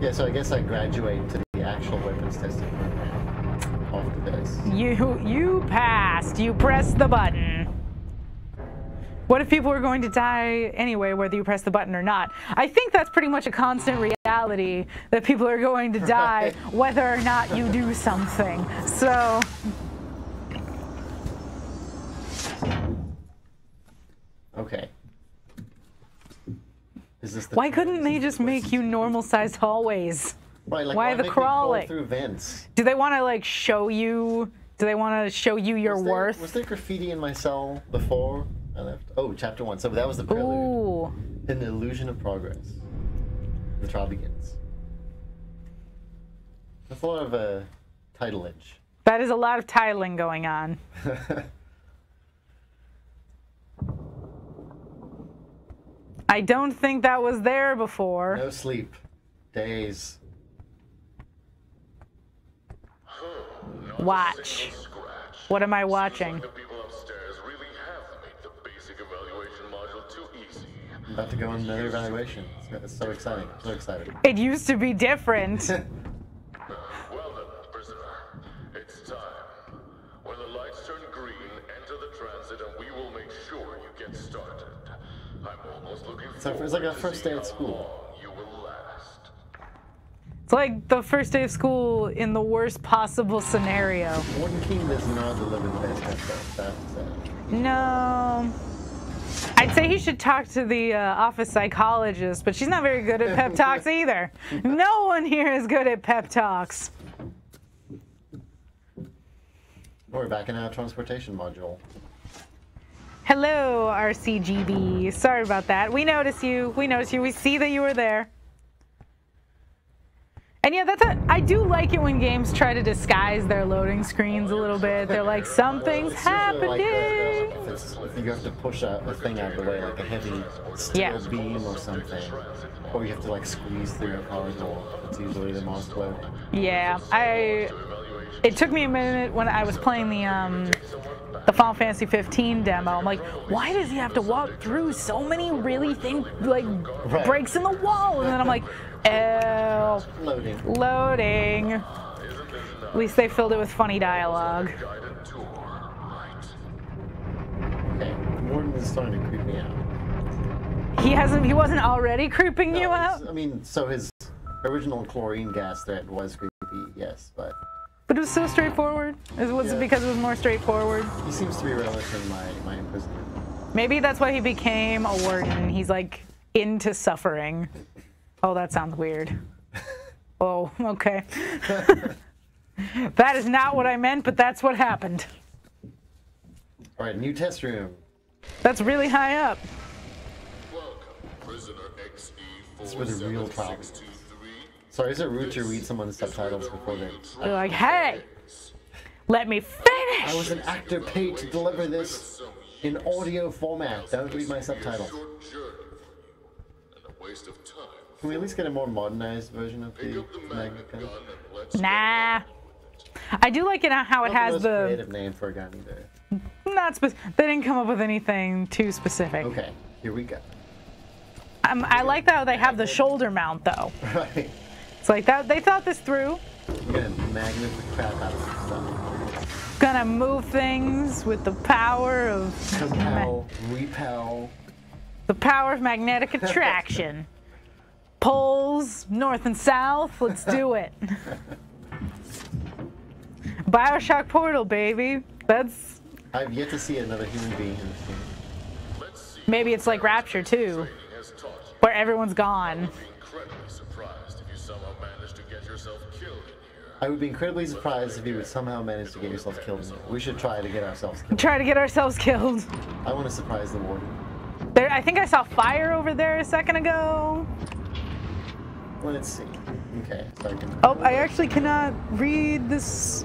you. Yeah, so I guess I graduate to the actual weapons testing program after this. You passed. You pressed the button. What if people are going to die anyway, whether you press the button or not? I think that's pretty much a constant reality, that people are going to die Right. whether or not you do something. So, Okay. Is this the why couldn't they just make you normal-sized hallways? Right, like, why the make me crawl crawling? through vents? Do they want to like show you? Do they want to show you your Was worth? there graffiti in my cell before I left? Oh, chapter 1. So that was the prelude. Ooh. An illusion of progress. The trial begins. That's a lot of titleage. That is a lot of titling going on. I don't think that was there before. No sleep. Days. Watch. What am I watching? The people upstairs really have made the basic evaluation module too easy. I'm about to go on another evaluation. It's so exciting. I'm so excited. It used to be different. Well then, prisoner, it's time. When the lights turn green, enter the transit and we will make sure you get started. I'm almost looking So forward it's like our to first seeing day at how school. long you will last. It's like the first day of school in the worst possible scenario. Warden King does not deliver the best pep talks, I have to say. No. I'd say he should talk to the office psychologist, but she's not very good at pep talks either. No one here is good at pep talks. We're back in our transportation module. Hello, RCGB. Sorry about that. We notice you. We notice you. We see that you were there. And And yeah, I do like it when games try to disguise their loading screens a little bit. They're like, something's happening. Like if you have to push a thing out of the way, like a heavy steel beam or something, or you have to like squeeze through a corridor. It's usually the most way. Yeah, it took me a minute when I was playing the Final Fantasy 15 demo. I'm like, why does he have to walk through so many really thin breaks in the wall? And then I'm like, oh, loading. At least they filled it with funny dialogue. Okay, Warden is starting to creep me out. He wasn't already creeping you out? I mean, so his original chlorine gas threat was creepy, yes, but it was so straightforward. Was it because it was more straightforward? He seems to be relishing my imprisonment. Maybe that's why he became a warden. He's like into suffering. Oh, that sounds weird. Oh, okay. That is not what I meant, but that's what happened. All right, new test room. That's really high up. Welcome, prisoner XE. That's where the real problem is. Sorry, is it rude to read someone's subtitles before they... They're like, hey, let me finish! I was an actor paid to deliver this in audio format. Don't read my subtitles. Can we at least get a more modernized version of the magnet gun? Nah. I do like it how it has the... creative name for a gun either. Not specific. They didn't come up with anything too specific. Okay, here we go. I like that they have the shoulder mount, though. Right. It's like that. They thought this through. You're gonna magnet the crap out of this stuff. Gonna move things with the power of compel, repel. The power of magnetic attraction. Poles, north and south. Let's do it. BioShock Portal, baby. That's. I've yet to see another human being in this game. Maybe it's like Rapture too, where everyone's gone. I would be incredibly surprised if you would somehow manage to get yourself killed in here. We should try to get ourselves killed. Try to get ourselves killed. I want to surprise the warden. There, I think I saw fire over there a second ago. Let's see. Okay, so I can... Oh, I actually cannot read this.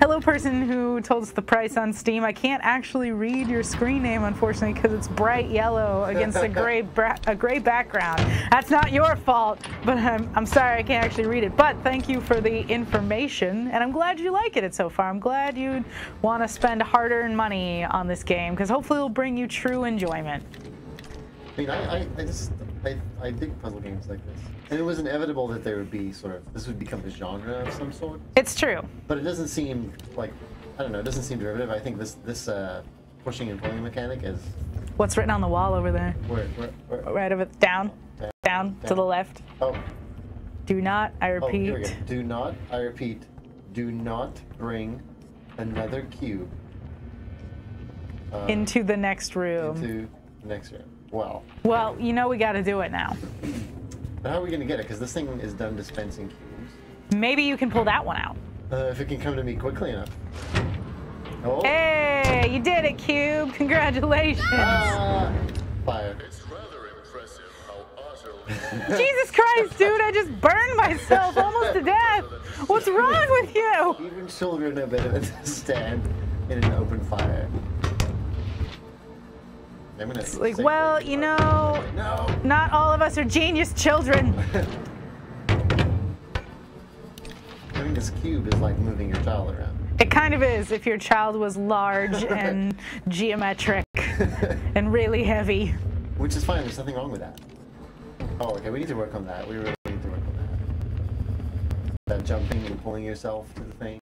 Hello, person who told us the price on Steam. I can't actually read your screen name, unfortunately, because it's bright yellow against a gray background. That's not your fault, but I'm sorry I can't actually read it. But thank you for the information, and I'm glad you like it so far. I'm glad you'd want to spend hard-earned money on this game, because hopefully it'll bring you true enjoyment. I mean, I dig puzzle games like this. And it was inevitable that there would be this would become a genre of some sort. It's true. But it doesn't seem like, I don't know, it doesn't seem derivative. I think this pushing and pulling mechanic is... What's written on the wall over there? Where? Right over, down to the left. Oh. Do not, I repeat. Oh, here we go. Do not, I repeat, do not bring another cube into the next room. Into the next room. Well, you know we got to do it now. But how are we going to get it? Because this thing is done dispensing cubes. Maybe you can pull that one out. If it can come to me quickly enough. Oh. Hey, you did it, Cube. Congratulations. Fire. It's rather impressive how utterly... Jesus Christ, dude, I just burned myself almost to death. What's wrong with you? Even children are better than to stand in an open fire. It's like, well, you know, not all of us are genius children. I think this cube is like moving your child around. It kind of is if your child was large and geometric and really heavy. Which is fine, there's nothing wrong with that. Oh, okay, we need to work on that. We really need to work on that. That jumping and pulling yourself to the thing.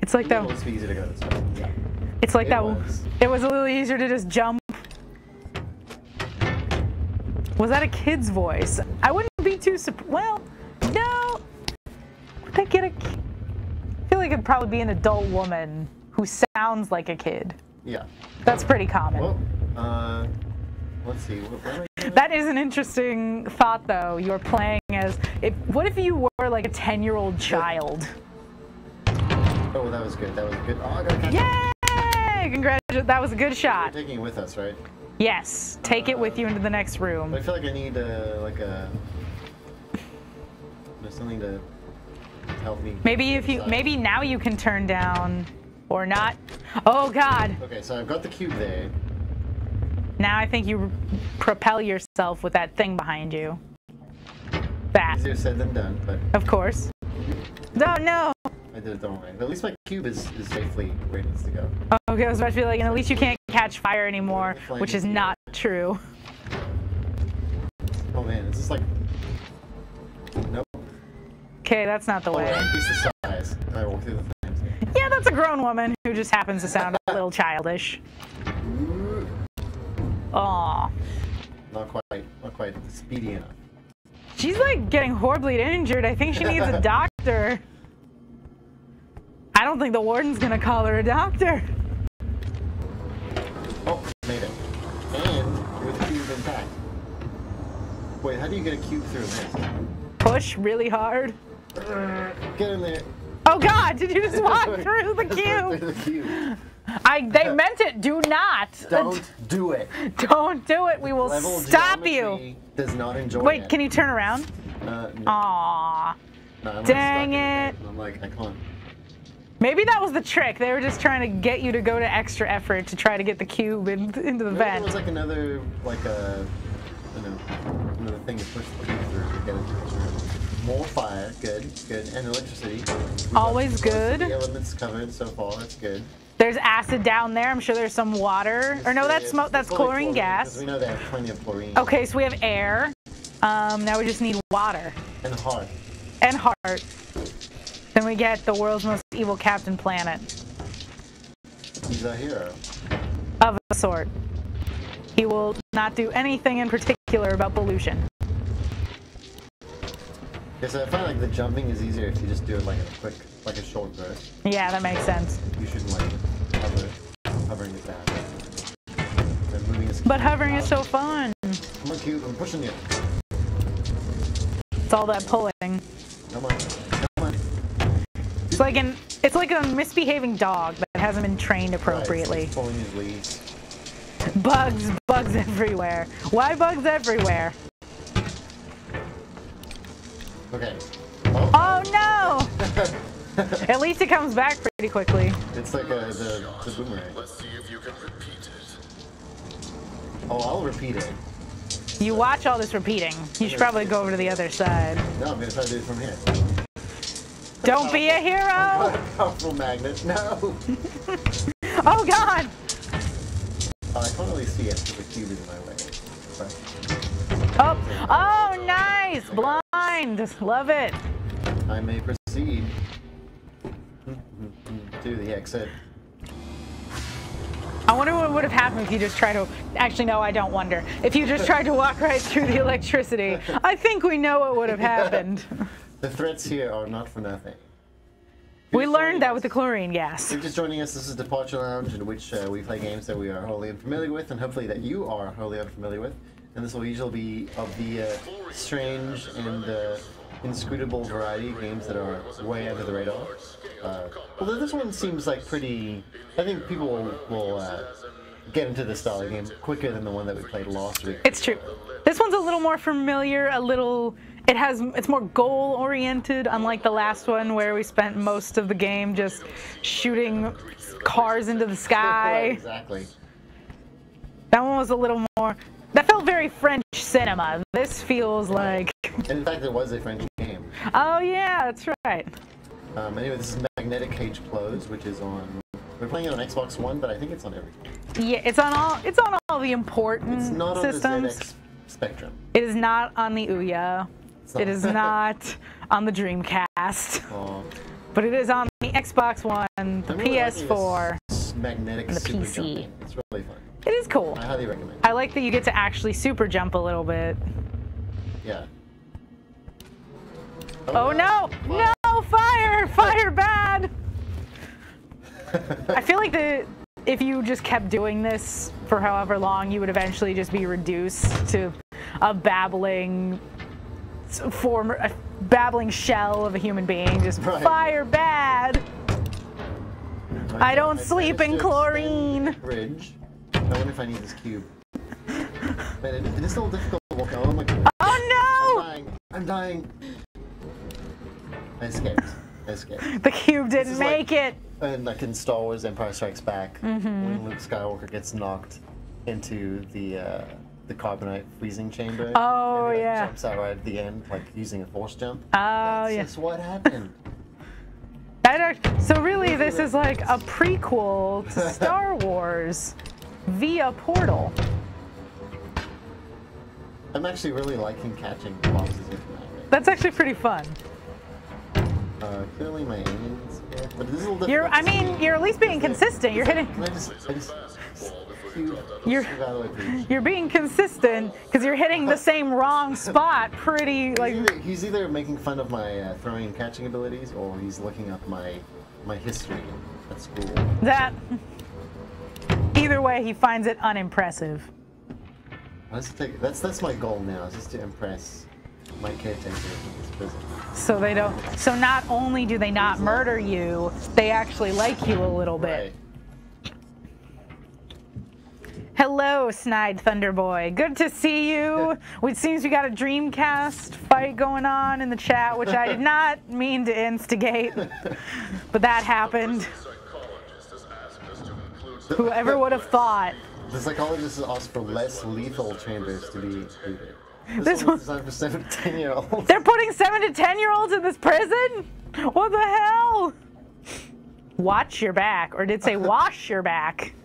It's like that. It was easy to go this way. Yeah. It's like that. It was a little easier to just jump. Was that a kid's voice? I wouldn't be too surprised. Well, no. Would I get a kid? I feel like it'd probably be an adult woman who sounds like a kid. Yeah. That's pretty common. Well, let's see. What that is an interesting thought, though. You're playing as... What if you were like a 10-year-old child? Oh, that was good. That was good. Oh, I gotta catch Yay! Congratulations. That was a good shot. We're taking it with us, right? Yes. Take it with you into the next room. But I feel like I need, like a something to help me. Maybe now you can turn down, or not. Oh God. Okay, so I've got the cube there. Now I think you propel yourself with that thing behind you. That. Easier said than done, but. Of course. Don't know. I did it the wrong way. But at least my cube is safely where it needs to go. Okay, I was about to be like, and at least you can't catch fire anymore, which is not true. Oh man, it's just like. Nope. Okay, that's not the way. I increase the size, and I walk through the flames. Yeah, that's a grown woman who just happens to sound a little childish. Aw. Not quite speedy enough. She's like getting horribly injured. I think she needs a doctor. I don't think the warden's gonna call her a doctor. Oh, made it. And with the cube intact. Wait, how do you get a cube through this? Push really hard. Get in there. Oh God! Did you just walk through the Through cube? the cube. They meant it. Do not. Don't do it. Don't do it. We will Level stop you. geometry does not enjoy it. Wait, can you turn around? No. Aww. No, I'm Dang stuck in it. I'm like, I can't. Maybe that was the trick. They were just trying to get you to go to extra effort to try to get the cube into the Maybe vent. it was like another, another thing to push the cube through to get it through. More fire, good. And electricity. Always Most of good. the elements covered so far, that's good. There's acid down there. I'm sure there's some water. Or no, that's smoke. That's chlorine gas. We know they have plenty of chlorine. Okay, so we have air. Now we just need water. And heart. And heart. Then we get the world's most evil Captain Planet. He's a hero. Of a sort. He will not do anything in particular about pollution. Okay, so I find like the jumping is easier if you just do it like a short burst. Yeah, that makes sense. You shouldn't like hovering is bad. Then moving is But hovering is so fun. Come on, cube, I'm pushing you. It's all that pulling. Come on. It's like a misbehaving dog that hasn't been trained appropriately. Right, pulling his leads. Bugs everywhere. Why bugs everywhere? Okay. Oh no! At least it comes back pretty quickly. It's like the boomerang. Let's see if you can repeat it. Oh, I'll repeat it. You watch all this repeating. You should probably go over to the other side. No, I'm gonna try to do it from here. Don't be a hero! Powerful magnet. No. Oh God! I can't really see it because the cube is in my way. Oh, nice! Blind! Love it. I may proceed to the exit. I wonder what would have happened if you just tried to... Actually, no, I don't wonder. If you just tried to walk right through the electricity, I think we know what would have happened. The threats here are not for nothing. We learned that with the chlorine gas. If you're just joining us, this is Departure Lounge, in which we play games that we are wholly unfamiliar with, and hopefully that you are wholly unfamiliar with. And this will usually be of the strange and inscrutable variety of games that are way under the radar. Although this one seems like pretty... I think people will get into this style of game quicker than the one that we played last week. It's true. This one's a little more familiar, it's more goal-oriented, unlike the last one where we spent most of the game just shooting cars into the sky. Right, exactly. That one was a little more... That felt very French cinema. This feels like... And in fact, it was a French game. Oh yeah, that's right. Anyway, this is Magnetic Cage Close, which is on... We're playing it on Xbox One, but I think it's on everything. Yeah, it's on all the important It's not systems. on the ZX Spectrum. It is not on the Ouya. It is not on the Dreamcast. Oh. But it is on the Xbox One, the really PS4, magnetic and the super PC. jumping. It's really fun. It is cool. I highly recommend it. I like that you get to actually super jump a little bit. Yeah. Oh no! No! Fire! Fire bad! I feel like if you just kept doing this for however long, you would eventually just be reduced to a babbling shell of a human being. Just fire bad! I don't sleep in chlorine! Bridge. I wonder if I need this cube. Man, it is still difficult to walk. Oh my god. Oh no! I'm dying. I escaped. I escaped. The cube didn't make it. And like in Star Wars Empire Strikes Back, when Luke Skywalker gets knocked into the carbonite freezing chamber. Oh, and he, like, yeah. jumps out right at the end, like using a force jump. Oh, That's yeah. just what happened. So really, this is like a prequel to Star Wars via Portal. I'm actually really liking catching boxes with my ring. That's actually pretty fun. Clearly my aiming's good, but this is a little different. You're at least being consistent. You're hitting. Can I just You're being consistent because you're hitting the same wrong spot pretty like. He's either making fun of my throwing and catching abilities, or he's looking up my history at school. Either way, he finds it unimpressive. That's my goal now, is just to impress my caretaker in this prison. So they don't. So not only do they not murder you, they actually like you a little bit. Right. Hello, Snide Thunderboy. Good to see you. It seems we got a Dreamcast fight going on in the chat, which I did not mean to instigate, but that happened. Whoever would have thought. The psychologist has asked for less lethal chambers to be included. This one's designed for 7 to 10-year-olds. They're putting 7 to 10-year-olds in this prison? What the hell? Watch your back, or did it say wash your back?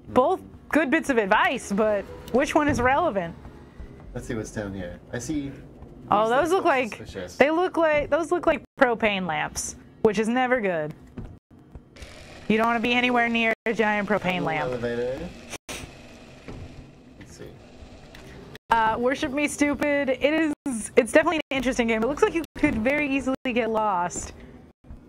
Both good bits of advice, but which one is relevant? Let's see what's down here. I see. Oh, those look like suspicious. those look like propane lamps, which is never good. You don't want to be anywhere near a giant propane lamp. Elevator. Let's see. Worship me, stupid. It's definitely an interesting game. It looks like you could very easily get lost,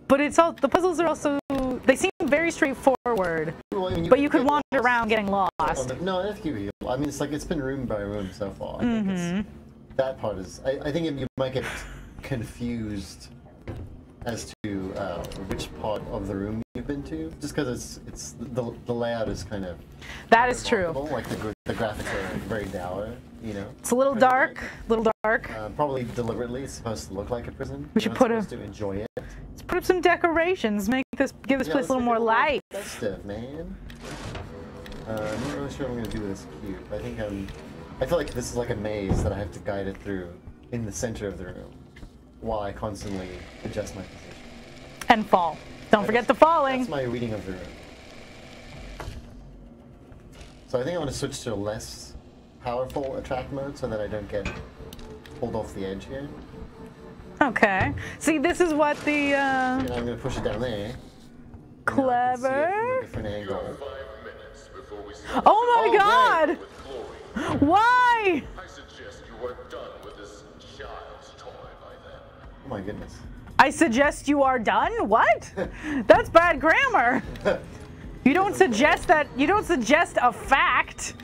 but the puzzles are also, they seem very straightforward. Well, I mean, but you could wander around getting lost. No, I think you. I mean, it's been room by room so far. I think that part is. I think you might get confused as to which part of the room you've been to, just because the layout is kind of. That is true. Like the graphics are very dour, you know. It's a little dark. Probably deliberately, it's supposed to look like a prison. We should supposed to enjoy it. Let's put up some decorations. Give this place a little more life. Festive, man. I'm not really sure what I'm gonna do with this cube. I feel like this is like a maze that I have to guide it through in the center of the room, while I constantly adjust my position. And fall. Don't forget the falling. That's my reading of the room. So I think I want to switch to a less powerful attract mode so that I don't get pulled off the edge here. Okay. See, this is what the. And I'm going to push it down there. Clever. From a different angle. Oh my God! Why? I suggest you are done with this child's toy by then. Oh my goodness. I suggest you are done? What? That's bad grammar. You don't suggest that. You don't suggest a fact.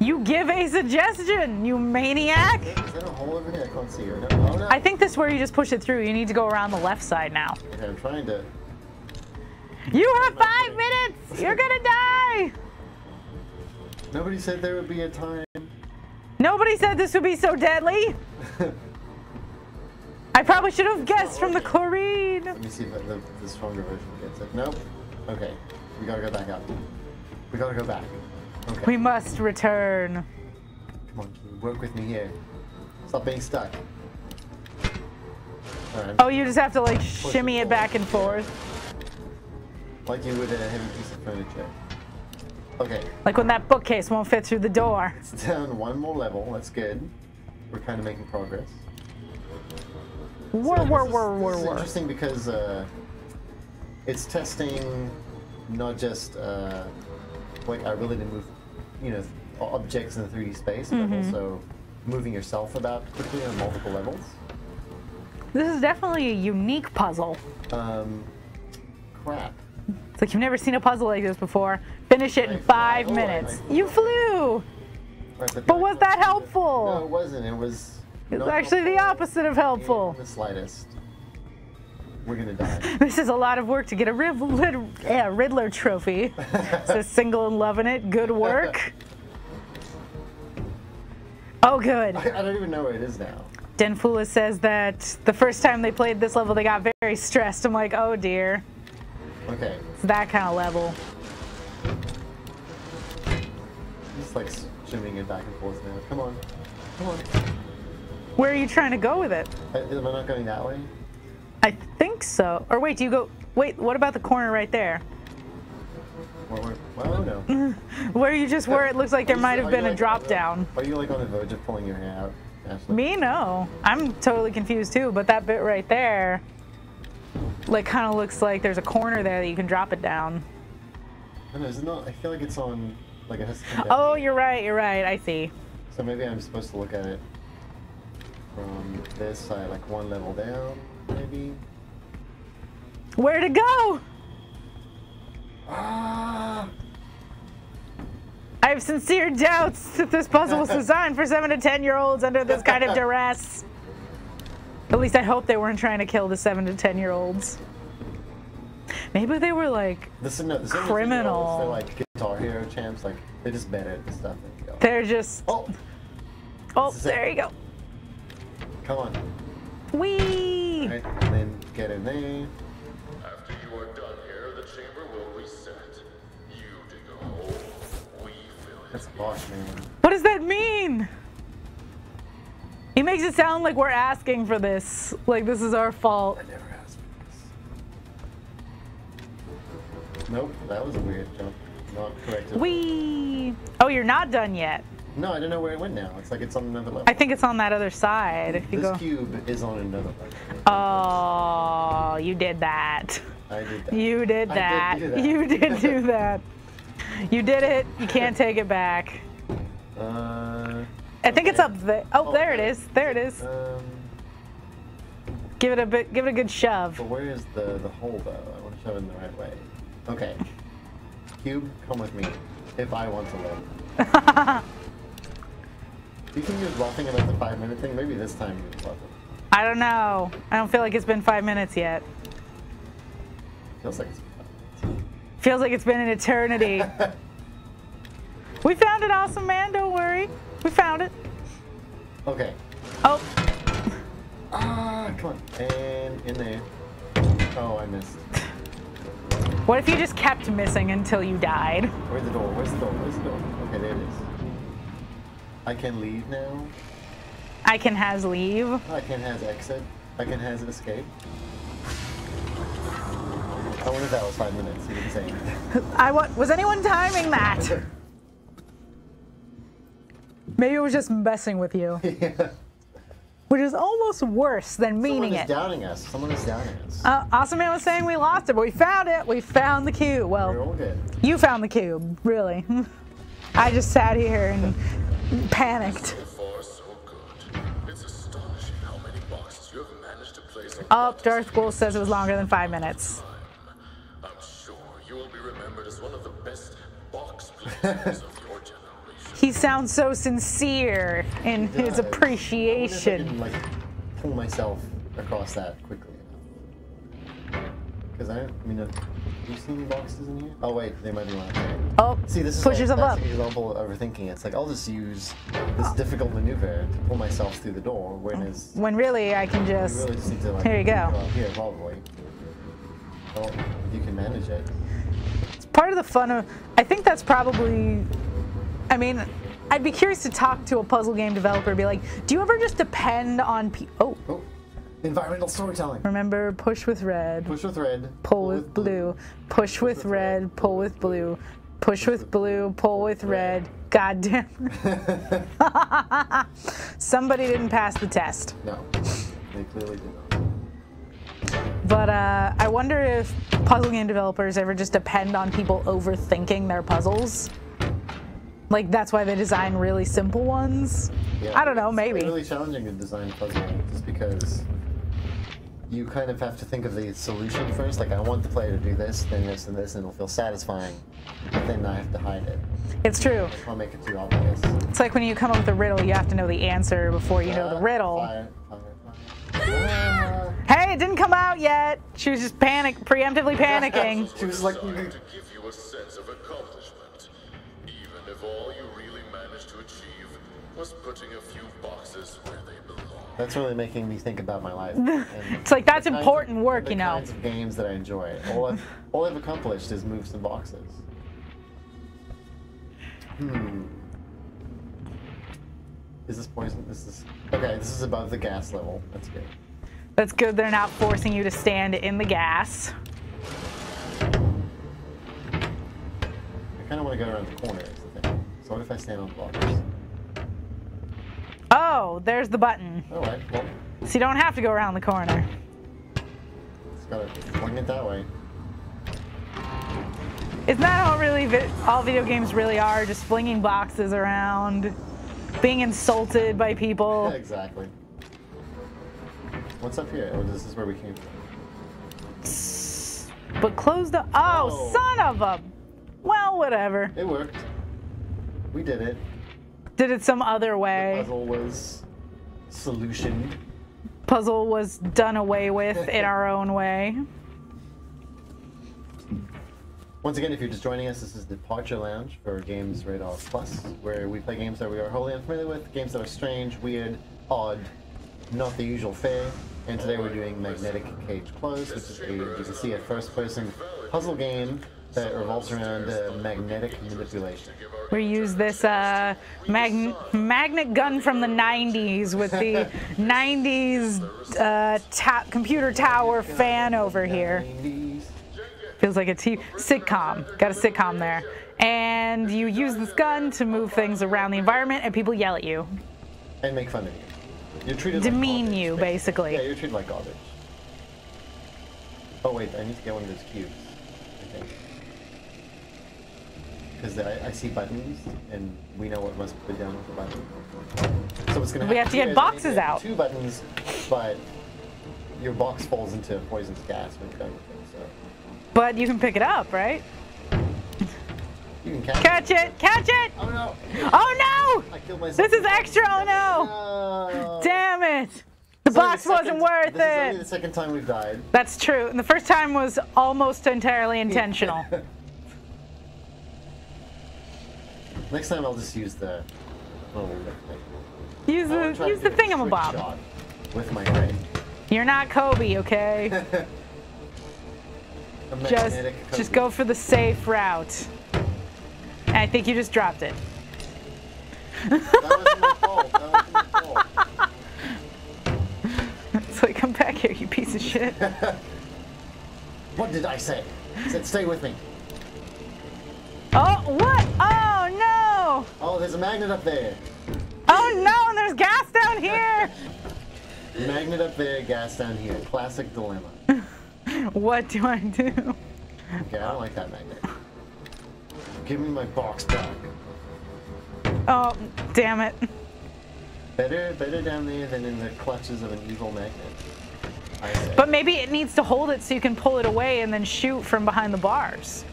You give a suggestion, you maniac. Is that a hole over here? I can't see her. No, oh, no. I think this is where you just push it through. You need to go around the left side now. Okay, I'm trying to. You have 5 minutes. You're gonna die. Nobody said there would be a time. Nobody said this would be so deadly. I probably should have guessed from the chlorine. Let me see if the stronger version gets it. Nope. Okay. We gotta go back up. We gotta go back. Okay. We must return. Come on, work with me here. Stop being stuck. Alright. Oh, you just have to like shimmy it back and forth. Like you would a heavy piece of furniture. Okay. Like when that bookcase won't fit through the door. It's down one more level. That's good. We're kind of making progress. This is interesting because it's testing not just like our ability to move, you know, objects in the 3D space, but also moving yourself about quickly on multiple levels. This is definitely a unique puzzle. Crap. It's like you've never seen a puzzle like this before. Finish it in 5 minutes. You flew! Right, But was that helpful? No, it wasn't. It was. It's actually the opposite of helpful. In the slightest. We're gonna die. This is a lot of work to get a Riddler trophy. Says single and loving it. Good work. Oh, good. I don't even know where it is now. Denfula says that the first time they played this level, they got very stressed. I'm like, oh dear. Okay. It's that kind of level. Just like shimmying it back and forth now. Come on. Come on. Where are you trying to go with it? Am I not going that way? I think so. Or wait, do you go... Wait, what about the corner right there? Well, no. Where you just were, it looks like there might have been a drop down. Are you like on the verge of pulling your hair out, Ashley? Me, no. I'm totally confused too, but that bit right there, like, kind of looks like there's a corner there that you can drop it down. I know, is it not? I feel like it's on, like it has to come down. Oh, you're right, I see. So maybe I'm supposed to look at it from this side, like one level down, maybe? Where to go? Ah! I have sincere doubts that this puzzle was designed for 7 to 10-year-olds under this kind of duress. At least I hope they weren't trying to kill the 7 to 10-year-olds. Maybe they were like criminal. They're like Guitar Hero champs, like they're just better at the stuff. They're just. Oh, there you go. Come on. Whee! All right, and then get in there. After you are done here, the chamber will reset. You dig a hole, we fill it. That's boss, man. What does that mean? He makes it sound like we're asking for this. Like this is our fault. I never asked for this. Nope, that was a weird jump. Not correct. Whee! Oh, you're not done yet. No, I don't know where it went now. It's like it's on another level. I think it's on that other side. If you This go. cube is on another level. Oh, you did that. I did that. You did that. I did do that. You did do that. You did it. You can't take it back. I think it's up there. Oh, there it is. There it is. Give it a bit. Give it a good shove. But where is the hole though? I want to shove it in the right way. Okay. Cube, come with me. If I want to live. Do you think you're bluffing about the 5-minute thing? Maybe this time you're bluffing. I don't know. I don't feel like it's been 5 minutes yet. Feels like it's been 5 minutes. Feels like it's been an eternity. We found it, awesome man. Don't worry. We found it. Okay. Oh. Ah, come on. And in there. Oh, I missed. What if you just kept missing until you died? Where's the door? Where's the door? Where's the door? Okay, there it is. I can leave now. I can has leave. I can has exit. I can has escape. I wonder if that was 5 minutes. You didn't say anything. Was anyone timing that? Maybe it was just messing with you. Yeah. Which is almost worse than meaning Someone is it. doubting us. Someone is doubting us. Awesome Man was saying we lost it, but we found it. We found the cube. We're Well, all good. you found the cube, really. I just sat here and panicked. So far, so good. It's astonishing how many boxes you have managed to place on Oh, Darth Ghoul says it was longer than 5 minutes. I'm sure you will be remembered as one of the best box players of your generation. He sounds so sincere in his I wonder if I appreciation. can, like, pull myself across that quickly enough. Because I mean, do you see any boxes in here? Oh wait, they might be one. Okay. Oh, See, this is push like yourself up. classic example of overthinking. It's like I'll just use this difficult maneuver to pull myself through the door. Whereas When really I can you just. really just need to like. Here you go. Well, here probably. Well, you can manage it. Part of the fun of. I think that's probably. I mean, I'd be curious to talk to a puzzle game developer and be like, do you ever just depend on Oh, Oh, environmental storytelling. remember, push with red, Push with red. pull with blue, push with red, pull with blue, push with blue, pull with red. God damn. Somebody didn't pass the test. No, they clearly did not. But I wonder if puzzle game developers ever just depend on people overthinking their puzzles. Like, that's why they design really simple ones. Yeah, I don't know, it's maybe. really challenging to design puzzle just because you kind of have to think of the solution first. Like, I want the player to do this, then this, and this, and it'll feel satisfying. But then I have to hide it. It's true. I just want to make it too obvious. It's like when you come up with a riddle, you have to know the answer before you know the riddle. Fire, fire, fire. Hey, it didn't come out yet. She was just preemptively panicking. She was like, Designed to give you a sense of accomplishment. Even if all you really manage to achieve was putting a few boxes where they belong. That's really making me think about my life. It's like, that's important work, you know. The kinds of games that I enjoy. All I've accomplished is move some boxes. Is this poison? Okay, this is above the gas level. That's good. That's good they're not forcing you to stand in the gas. I kind of want to go around the corner, is the thing. So what if I stand on the boxes? Oh, there's the button. Alright, well. So you don't have to go around the corner. Just gotta swing it that way. Isn't that how really all video games really are? Just flinging boxes around, being insulted by people. Yeah, exactly. What's up here? Oh, this is where we came from. But close the... Oh, son of a... Well, whatever. It worked. We did it. Did it some other way. The puzzle was solutioned. Puzzle was done away with in our own way. Once again, if you're just joining us, this is Departure Lounge for Games Radar Plus, where we play games that we are wholly unfamiliar with, games that are strange, weird, odd, not the usual fare. And today we're doing Magnetic Cage Closed, which is you can see a first-person puzzle game that revolves around magnetic manipulation. We use this magnet gun from the 90s with the 90s computer tower fan over here. Feels like a sitcom. Got a sitcom there. And you use this gun to move things around the environment, and people yell at you. And make fun of you. You're treated demean like garbage, you, basically. Yeah, you're treated like garbage. Oh wait, I need to get one of those cubes, I think. Because I see buttons, and we know what must be done with the button. So what's going to happen? We have to get boxes out. 2 buttons, but your box falls into poisonous gas when you're done with it. So. But you can pick it up, right? You can catch it! Catch it! Oh no! Oh no! I killed myself. This is extra! Oh no! No. Damn it! The box wasn't worth This is only it! the second time we've died. That's true. And the first time was almost entirely intentional. Next time I'll just use the... Use the thingamabob. With my brain. You're not Kobe, okay? Just go for the safe route. And I think you just dropped it. That wasn't my fault. That wasn't my fault. It's like, come back here, you piece of shit. What did I say? I said stay with me. Oh, what? Oh, no! Oh, there's a magnet up there. Oh, no, and there's gas down here! Magnet up there, gas down here. Classic dilemma. What do I do? Okay, I don't like that magnet. Give me my box back. Oh, damn it. Better down there than in the clutches of an evil magnet. I say. But maybe it needs to hold it so you can pull it away and then shoot from behind the bars.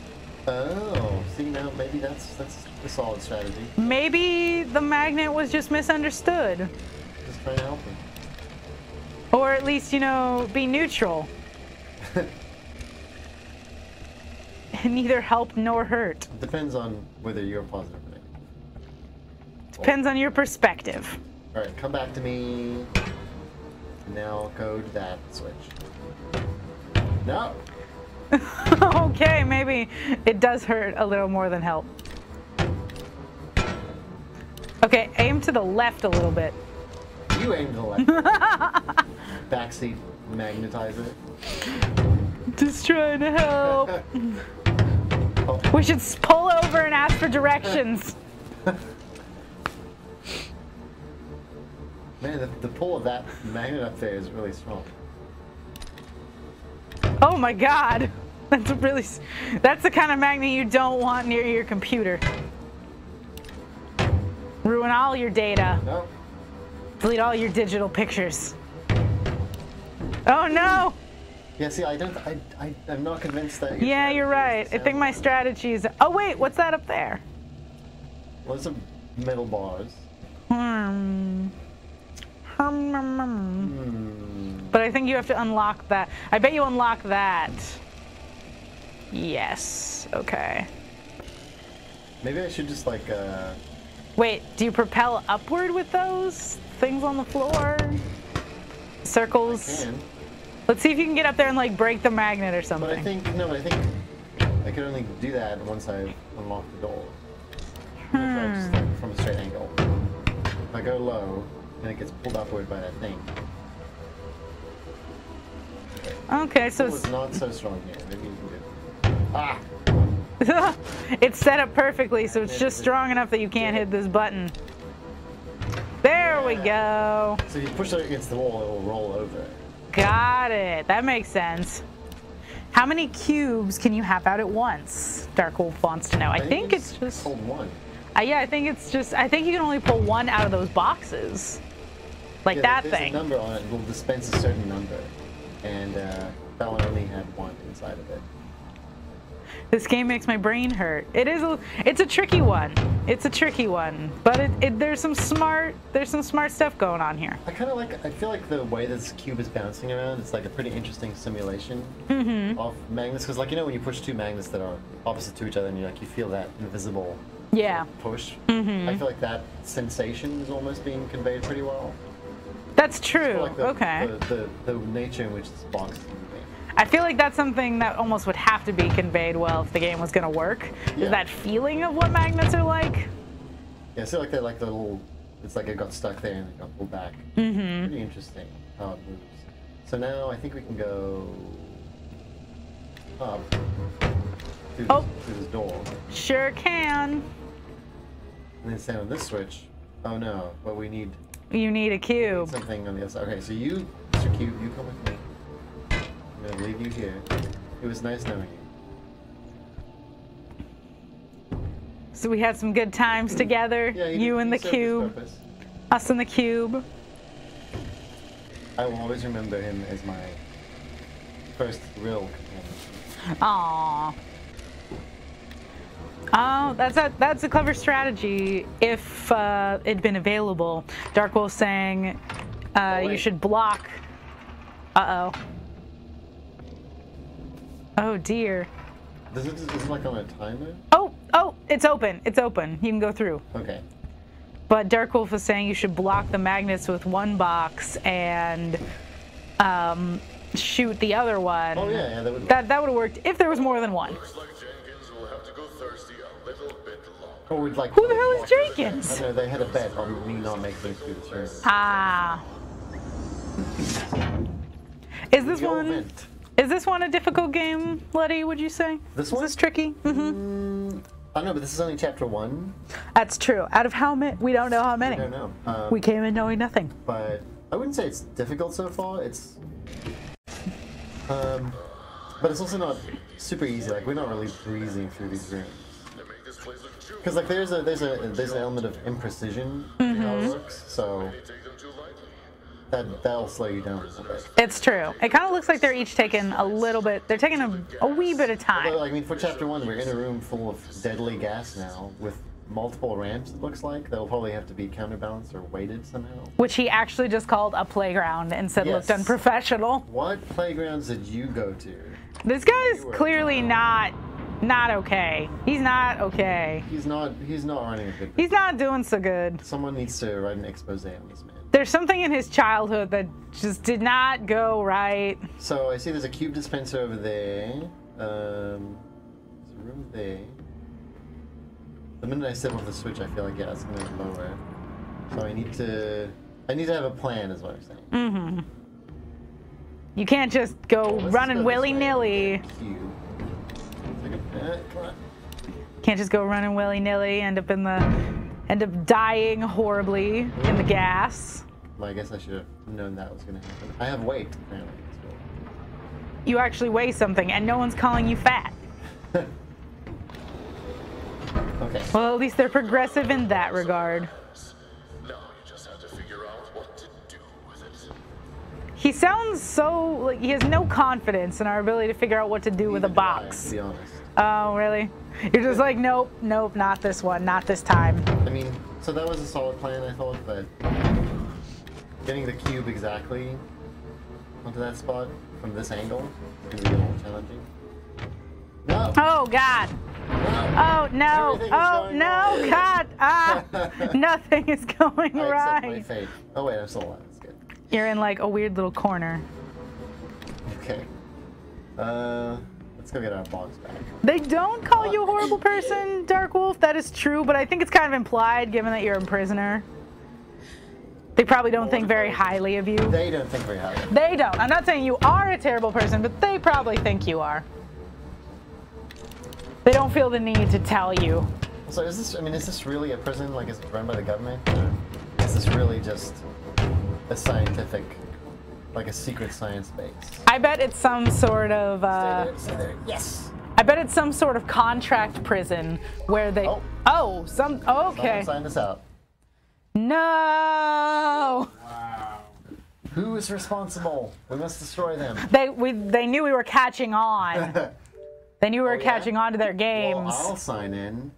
Oh, see now maybe that's a solid strategy. Maybe the magnet was just misunderstood. Just trying to help him. Or at least, you know, be neutral. Neither help nor hurt. Depends on whether you're positive or negative. Depends on your perspective. Alright, come back to me. Now go to that switch. No! Okay, maybe it does hurt a little more than help. Okay, aim to the left a little bit. You aim to the left. Backseat magnetizer. Just trying to help. Oh. We should pull over and ask for directions. Man, the pull of that magnet up there is really strong. Oh my god. That's the kind of magnet you don't want near your computer. Ruin all your data. No. Delete all your digital pictures. Oh no! Yeah, see, I'm not convinced that. Yeah, you're right. I think my strategy is... Oh wait, what's that up there? Well, some metal bars. But I think you have to unlock that. I bet you unlock that. Yes. Okay. Maybe I should just like Wait, do you propel upward with those things on the floor? Circles? I can. Let's see if you can get up there and like break the magnet or something. But I think I can only do that once I unlock the door. Just like from a straight angle. If I go low, then it gets pulled upward by that thing. Okay, so It's not so strong here. Maybe you can do. Ah! it's set up perfectly, so it's just strong enough that you can't hit this button. There we go. So if you push it against the wall, it will roll over. Got it. That makes sense. How many cubes can you have out at once? Dark Wolf wants to know. I think it's just. Hold one. Yeah, I think it's just. I think you can only pull one out of those boxes. Like that there's thing. There's a number on it. It will dispense a certain number, and that one only had one inside of it. This game makes my brain hurt. It's a tricky one. It's a tricky one, but there's some smart stuff going on here. I feel like the way this cube is bouncing around, it's like a pretty interesting simulation of magnets. Because like, you know, when you push two magnets that are opposite to each other, and you feel that invisible push. I feel like that sensation is almost being conveyed pretty well. That's true. Like the nature in which this box is moving. I feel like that's something that almost would have to be conveyed well if the game was going to work. Yeah. Is that feeling of what magnets are like? Yeah, I feel like they're like the little. It's like it got stuck there and it got pulled back. Pretty interesting how it moves. So now I think we can go up to this door. Sure can. And then stand on this switch. Oh no, but we need. You need a cube. Something on the other side. Okay, so you, Mr. Cube, you come with me. I'm gonna leave you here. It was nice knowing you. So we had some good times together. Yeah, you and the cube. Us and the cube. I will always remember him as my first real companion. Aww. Oh, that's a clever strategy. If it'd been available, Dark Wolf saying you should block. Uh-oh. Oh dear. Is it like on a timer? Oh, it's open. It's open. You can go through. Okay. But Dark Wolf is saying you should block the magnets with one box and shoot the other one. Oh yeah, that would. That would have worked if there was more than one. Looks like Jenkins will have to go thirsty a little bit longer. Or we'd like. Who the hell is Jenkins? I know they had a bet on me not making it through the turn. Ah. Is this one a difficult game, Letty, would you say? This one? Is this tricky? Mm-hmm. I don't know, but this is only chapter 1. That's true. Out of how many? We don't know how many. I don't know. We came in knowing nothing. But I wouldn't say it's difficult so far. It's but it's also not super easy. Like we're not really breezing through these rooms. Because like there's an element of imprecision in how it works. So that'll slow you down a little bit. It's true. It kind of looks like they're each taking a little bit. They're taking a wee bit of time. Although, I mean, for chapter 1, we're in a room full of deadly gas now with multiple ramps. It looks like they'll probably have to be counterbalanced or weighted somehow. Which he actually just called a playground and said looked unprofessional. What playgrounds did you go to? This guy's clearly not okay. He's not okay. He's not running a good. He's not doing so good. Someone needs to write an expose on this man. There's something in his childhood that just did not go right. So I see there's a cube dispenser over there. There's a room there. The minute I step off the switch, I feel like it's going to lower. So I need to have a plan, is what I'm saying. Mm-hmm. You can't just go running willy-nilly. Can't just go running willy-nilly, end up dying horribly in the gas. Well, I guess I should have known that was going to happen. I have weight, apparently. You actually weigh something, and no one's calling you fat. Okay. Well, at least they're progressive in that regard. Now you just have to figure out what to do with it. He sounds so like he has no confidence in our ability to figure out what to do with a box. To be honest. Oh, really? You're just like, nope, not this one, not this time. I mean, so that was a solid plan, I thought, but getting the cube exactly onto that spot from this angle is going to be a little challenging. No! Oh, God. No! Oh, no. Everything is Oh, going no, wrong. God. Nothing is going I accept my right. fate. Oh wait, I'm still alive. That's good. You're in like a weird little corner. Okay. Let's go get our box back. They don't call you a horrible person, Dark Wolf. That is true, but I think it's kind of implied given that you're a prisoner. They probably don't think very highly of you. They don't think very highly. They don't. I'm not saying you are a terrible person, but they probably think you are. They don't feel the need to tell you. So is this really a prison? Like, is it run by the government? Or is this really just a scientific, like a secret science base? I bet it's some sort of, Stay there. Yes! I bet it's some sort of contract prison where they, okay. Someone signed us out. No! Wow. Who is responsible? We must destroy them. They knew we were catching on. They knew we were catching on to their games. Well, I'll sign in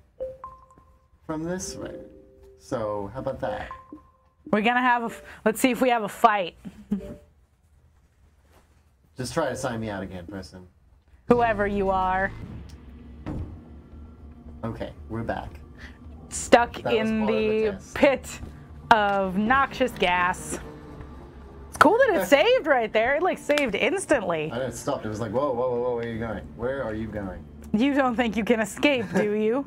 from this way. So, how about that? We're gonna have let's see if we have a fight. Just try to sign me out again, person. Whoever you are. Okay, we're back. Stuck That in was part of the the test. pit of noxious gas. It's cool that it saved right there. It like saved instantly. I know it stopped. It was like, whoa, whoa, whoa, whoa, where are you going? Where are you going? You don't think you can escape, do you?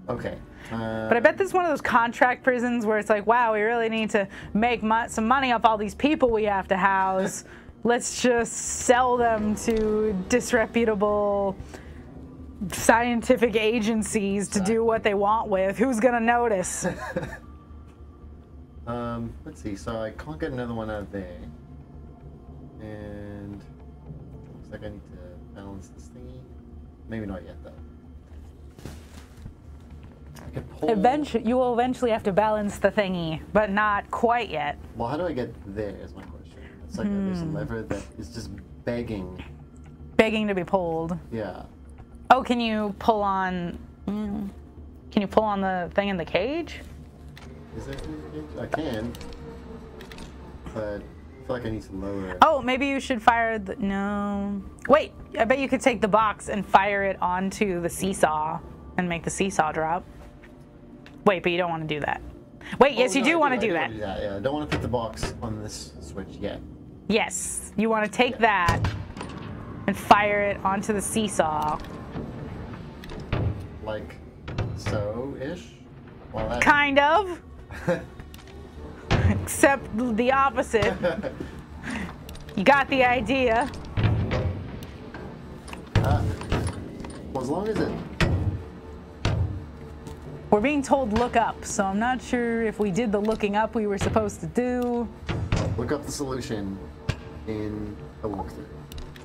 Okay. But I bet this is one of those contract prisons where it's like, wow, we really need to make some money off all these people we have to house. Let's just sell them to disreputable scientific agencies to do what they want with. Who's gonna notice? Let's see. So I can't get another one out there. And looks like I need to balance this thingy. Maybe not yet, though. I could pull... Eventually, you will eventually have to balance the thingy, but not quite yet. Well, how do I get there is my question. It's like there's a lever that is just begging. Begging to be pulled. Yeah. Oh, can you pull on... Can you pull on the thing in the cage? Is there anything in the cage? I can. But I feel like I need to lower it. Oh, maybe you should fire the... No. Wait, I bet you could take the box and fire it onto the seesaw and make the seesaw drop. Wait, but you don't want to do that. Wait, yes, you do want to do that. Yeah, I don't want to put the box on this switch yet. Yes, you want to take that and fire it onto the seesaw. Like so-ish? Well, that... Kind of. Except the opposite. You got the idea. Well, as long as it... We're being told look up, so I'm not sure if we did the looking up we were supposed to do. Look up the solution in the walkthrough.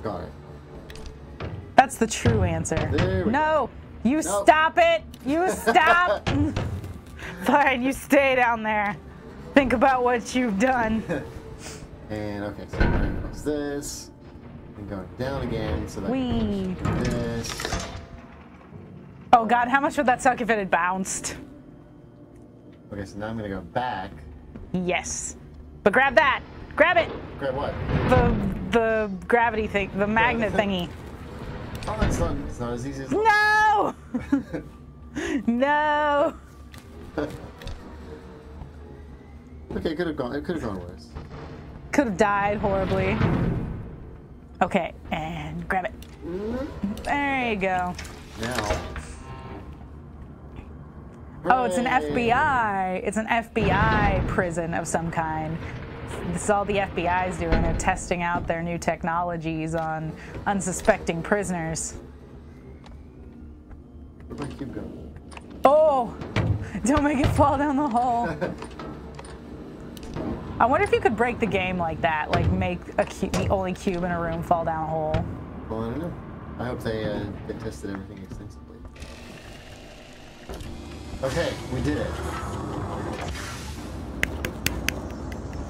Got it. That's the true answer. There we No, you Nope. stop it. You stop. Fine, you stay down there. Think about what you've done. And okay, so we're going across this and going down again so that Whee. this. Oh God, how much would that suck if it had bounced? Okay, so now I'm gonna go back. Yes. But grab that. Grab it. Grab what? The gravity thing, the magnet thingy. Oh, it's not as easy as No! No! Okay, it could have gone worse. Could have died horribly. Okay, and grab it. There you go. Now. Oh, it's an Hooray! FBI. It's an FBI prison of some kind. This is all the FBI's doing. They're testing out their new technologies on unsuspecting prisoners. Where do I keep going? Oh! Don't make it fall down the hole. I wonder if you could break the game like that, like make the only cube in a room fall down a hole. Well, I don't know. I hope they tested everything extensively. Okay, we did it.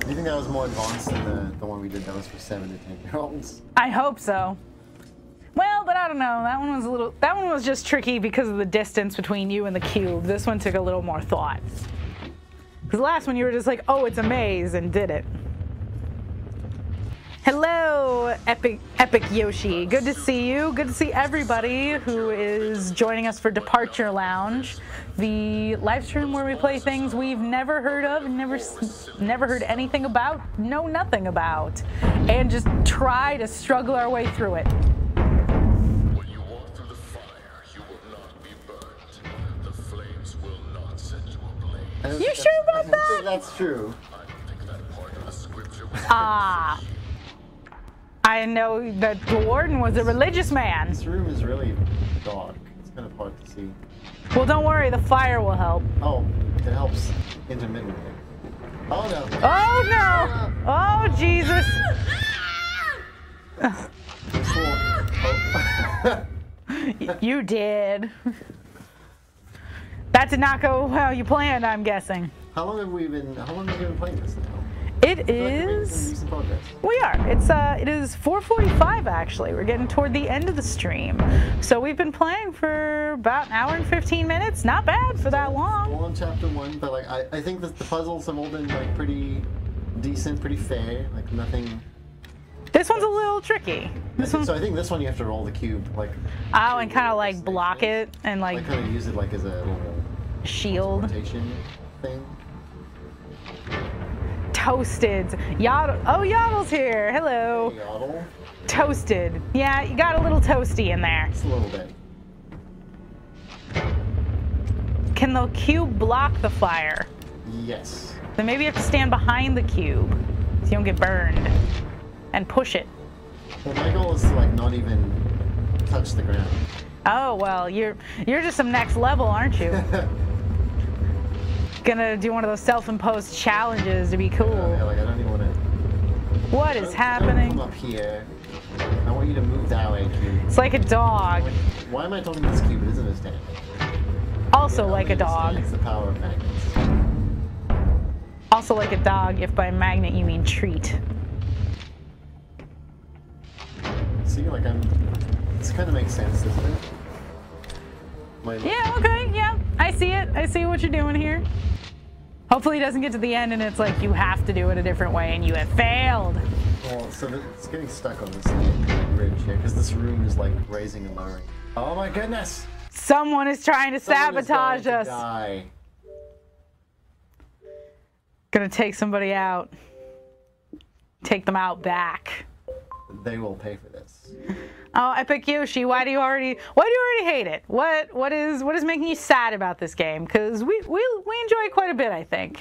Do you think that was more advanced than the one we did that was for 7 to 10-year-olds? I hope so. Well, but I don't know. That one was just tricky because of the distance between you and the cube. This one took a little more thought. Because the last one you were just like, oh, it's a maze, and did it. Hello, Epic Yoshi. Good to see you. Good to see everybody who is joining us for Departure Lounge, the live stream where we play things we've never heard of, never heard anything about, know nothing about, and just try to struggle our way through it. When you walk through the fire, you will not be burnt. The flames will not set you ablaze. You sure about I that? think that's true. I don't think that part of the scripture was Ah. I know that the Warden was a religious man. This room is really dark. It's kind of hard to see. Well, don't worry, the fire will help. Oh, it helps intermittently. Oh no. Oh no! Oh Jesus! Oh. You did. That did not go how you planned, I'm guessing. How long have we been playing this now? It I feel like we're making some is. decent progress. We are. It is 4:45 actually. We're getting toward the end of the stream, so we've been playing for about an hour and 15 minutes. Not bad for that long. We're on chapter 1, but like I think that the puzzles have all been like pretty decent, pretty fair. Like nothing. This one's a little tricky. This one. So I think this one you have to roll the cube like. Oh, and kind of like block it and I like kind of use it like as a little shield. rotation thing. Toasted. Yaddle. Oh, Yaddle's here. Hello. Yodel. Toasted. Yeah, you got a little toasty in there. Just a little bit. Can the cube block the fire? Yes. Then maybe you have to stand behind the cube so you don't get burned. And push it. Well, my goal is to like not even touch the ground. Oh, well, you're just some next level, aren't you? Gonna do one of those self-imposed challenges to be cool. Yeah, like I don't even want to. What is happening? Come up here. I want you to move that way, cube. It's like a dog. Why am I talking to this cube? It doesn't understand. Also It like a dog. understands the power of magnets. Also like a dog, if by magnet you mean treat. See, like this kind of makes sense, doesn't it? Yeah, okay, yeah. I see it. I see what you're doing here. Hopefully it doesn't get to the end and it's like you have to do it a different way and you have failed. Well, so it's getting stuck on this bridge here because this room is like raising and lowering. Oh my goodness! Someone is trying to Someone is sabotage going us. to die. Gonna take somebody out. Take them out back. They will pay for this. Oh, Epic Yoshi, why do you already hate it? What is making you sad about this game? Because we enjoy it quite a bit, I think.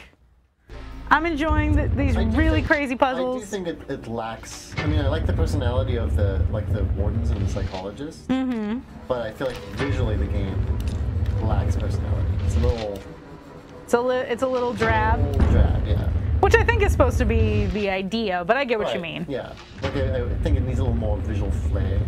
I'm enjoying these really crazy puzzles. I do think it lacks. I mean, I like the personality of the wardens and the psychologists. Mm-hmm. But I feel like visually the game lacks personality. It's a little. It's a little drab. Yeah. Which I think is supposed to be the idea, but I get what you mean. Yeah. Like I think it needs a little more visual flair.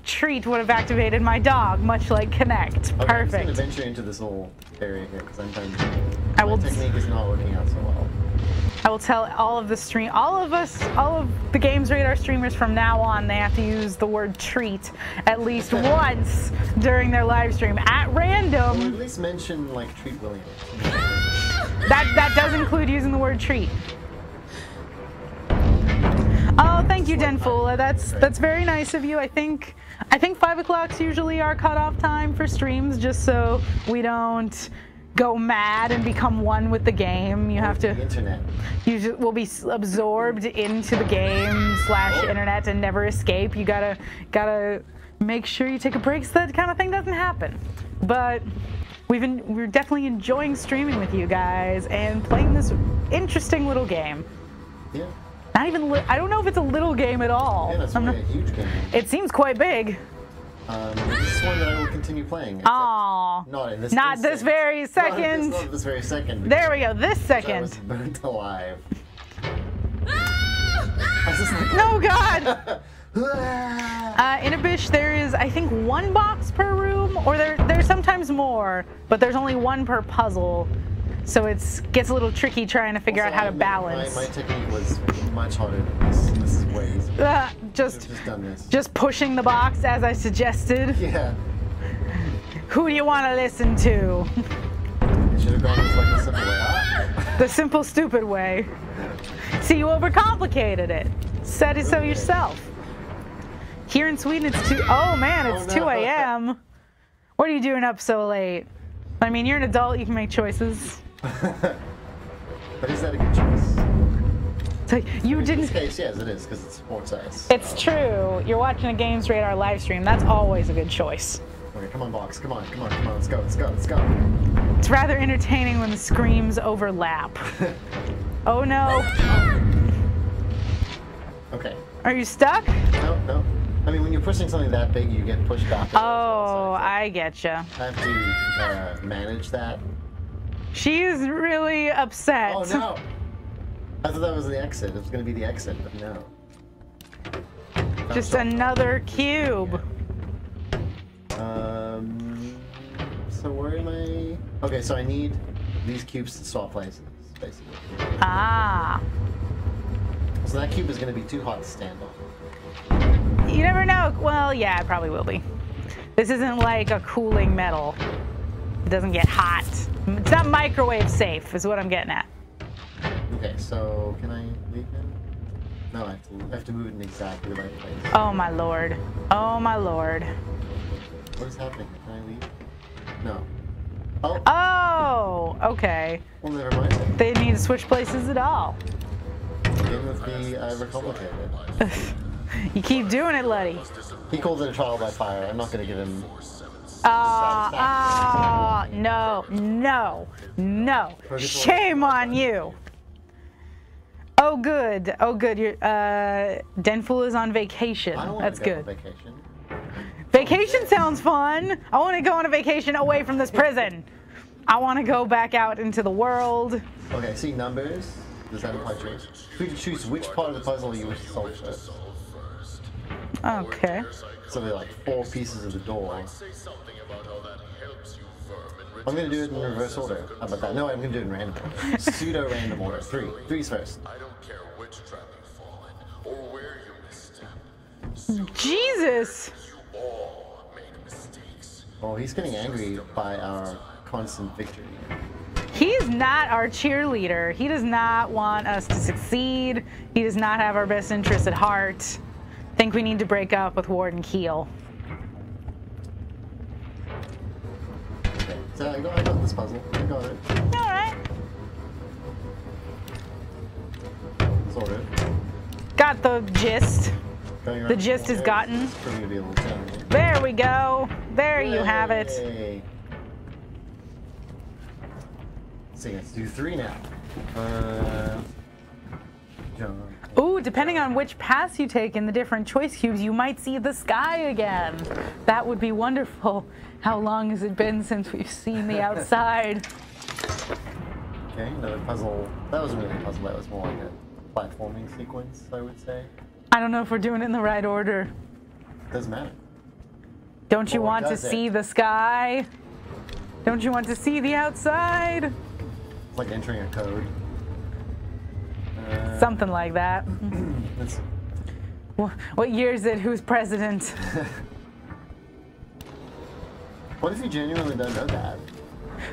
Treat would have activated my dog, much like Connect. Okay, Perfect. I'm just gonna venture into this little area here because I will. my technique is not working out so well. I will tell all of the Games Radar streamers from now on, they have to use the word treat at least once during their live stream at random. Well, at least mention like Treat Williams. That does include using the word treat. Oh, thank you, Denfula. That's very nice of you. I think 5 o'clock's usually our cutoff time for streams, just so we don't go mad and become one with the game. You have to. The internet. We'll be absorbed into the game / internet and never escape. You gotta make sure you take a break so that kind of thing doesn't happen. But we're definitely enjoying streaming with you guys and playing this interesting little game. Yeah. Not even. I don't know if it's a little game at all. Yeah, that's really a huge game. It seems quite big. This is one that I will continue playing. Aww. Not in this. Not this very second. Not this very second. There we go. This I second. was burnt alive. No, God. In Abyss, there is, I think, 1 box per room, or there's sometimes more, but there's only 1 per puzzle. So it gets a little tricky trying to figure out how to balance. My technique was much harder than this. This is way easier. Just done this. Just pushing the box as I suggested. Yeah. Who do you want to listen to? Should have gone with like the simple way. The simple, stupid way. See, you overcomplicated it. Said it so yourself. Here in Sweden, it's 2. Oh man, it's 2 a.m. What are you doing up so late? I mean, you're an adult. You can make choices. But is that a good choice? So you In didn't. this case, yes, it is, because it supports us. It's true. You're watching a Games Radar live stream. That's always a good choice. Okay, come on, Box. Come on, come on, come on. Let's go, let's go, let's go. It's rather entertaining when the screams overlap. Oh no. Okay. Are you stuck? No, no. I mean, when you're pushing something that big, you get pushed back. Oh, I getcha. I have to manage that. She is really upset. Oh no! I thought that was the exit. It was going to be the exit, but no. Just another cube. So where am I? Okay, so I need these cubes to swap places, basically. Ah. So that cube is going to be too hot to stand on. You never know. Well, yeah, it probably will be. This isn't like a cooling metal. It doesn't get hot. It's not microwave safe, is what I'm getting at. Okay, so can I leave him? No, I have to move it in exactly the right place. Oh my lord. Oh my lord. What is happening? Can I leave? No. Oh. Oh, okay. Well, never mind. They didn't need to switch places at all. Game with me overcomplicated. You keep doing it, Luddy. He called it a trial by fire. I'm not going to give him. No, no, no. Shame on you. Oh, good. Oh, good. Denful is on vacation. I don't want That's to go good. on vacation. Vacation sounds fun. I want to go on a vacation away from this prison. I want to go back out into the world. Okay, see numbers. Does that imply choice? Free to choose which part of the puzzle you wish to solve first. Okay. So they're like 4 pieces of the door. I'm going to do it in reverse order. How about that? No, I'm going to do it in random order. Pseudo-random order. 3. 3's first. I don't care which trap you fall in or where you misstep. Jesus. You all make mistakes. Oh, he's getting angry by our constant victory. He's not our cheerleader. He does not want us to succeed. He does not have our best interests at heart. I think we need to break up with Warden Keel. Okay, so I got this puzzle. I got it. All right. Sort of. Got the gist. Going around The gist is gotten. It's going to be a little challenging. There we go. There you have it. Yay. So let's do 3 now. Jump. Ooh, depending on which paths you take in the different choice cubes, you might see the sky again. That would be wonderful. How long has it been since we've seen the outside? Okay, another puzzle. That wasn't really a puzzle. That was more like a platforming sequence, I would say. I don't know if we're doing it in the right order. Doesn't matter. Don't you Or want to does it? see the sky? Don't you want to see the outside? It's like entering a code. Something like that. Let's- What year is it? Who's president? What if you genuinely don't know that?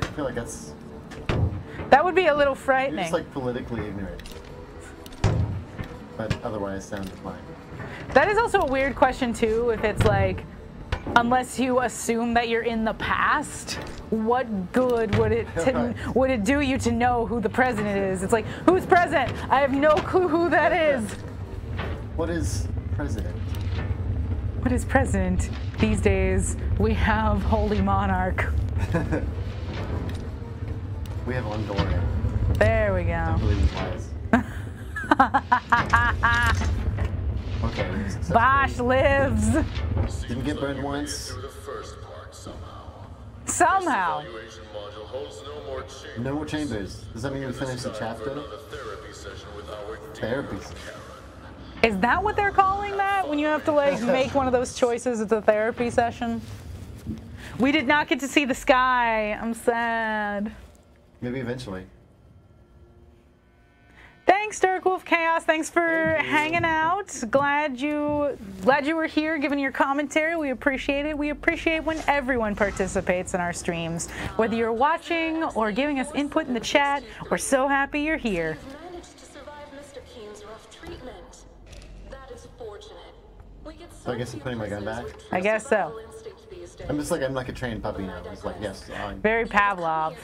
I feel like that's. That would be a little You're frightening. just like politically ignorant. But otherwise, sounds fine. That is also a weird question too, if it's like, unless you assume that you're in the past, what good would it would it do you to know who the president is? It's like, who's president? I have no clue who that is. What is president? What is president? These days, we have holy monarch. We have Longoria. There we I go. believe his lies. Okay. successfully Bosch lives. Didn't get burned once. Through the first part somehow. Somehow. Evaluation module holds no more chambers. No more chambers. Does that mean we finished the chapter? Another therapy session with our Therapy. Is that what they're calling that? When you have to like make one of those choices at the therapy session? We did not get to see the sky. I'm sad. Maybe eventually. Thanks, Dark Wolf Chaos. Thanks for hanging out. Glad you were here, giving your commentary. We appreciate it. We appreciate when everyone participates in our streams. Whether you're watching or giving us input in the chat, we're so happy you're here. You've managed to survive Mr. Keen's So I guess I'm putting my gun back. I guess so. I'm like a trained puppy now. It's like, yes, Very Pavlov.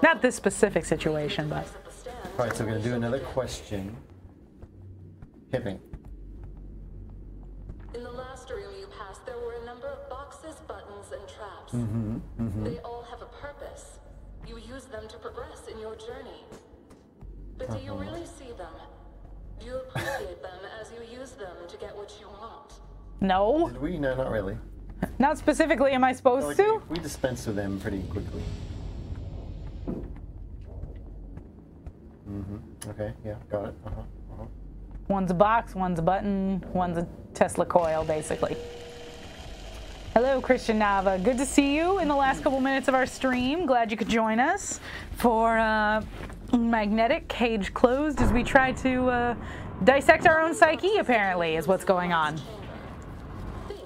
Not this specific situation, but. All right, so we're gonna do another question. Hit me. In the last room you passed, there were a number of boxes, buttons, and traps. They all have a purpose. You use them to progress in your journey. But do you really see them? Do you appreciate them as you use them to get what you want? No. Did we? No, not really. Not specifically. Am I supposed to? We dispensed with them pretty quickly. Okay, yeah, got it. One's a box, one's a button, one's a Tesla coil, basically. Hello, Christian Nava. Good to see you in the last couple minutes of our stream. Glad you could join us for Magnetic Cage Closed as we try to dissect our own psyche, apparently, is what's going on. Think.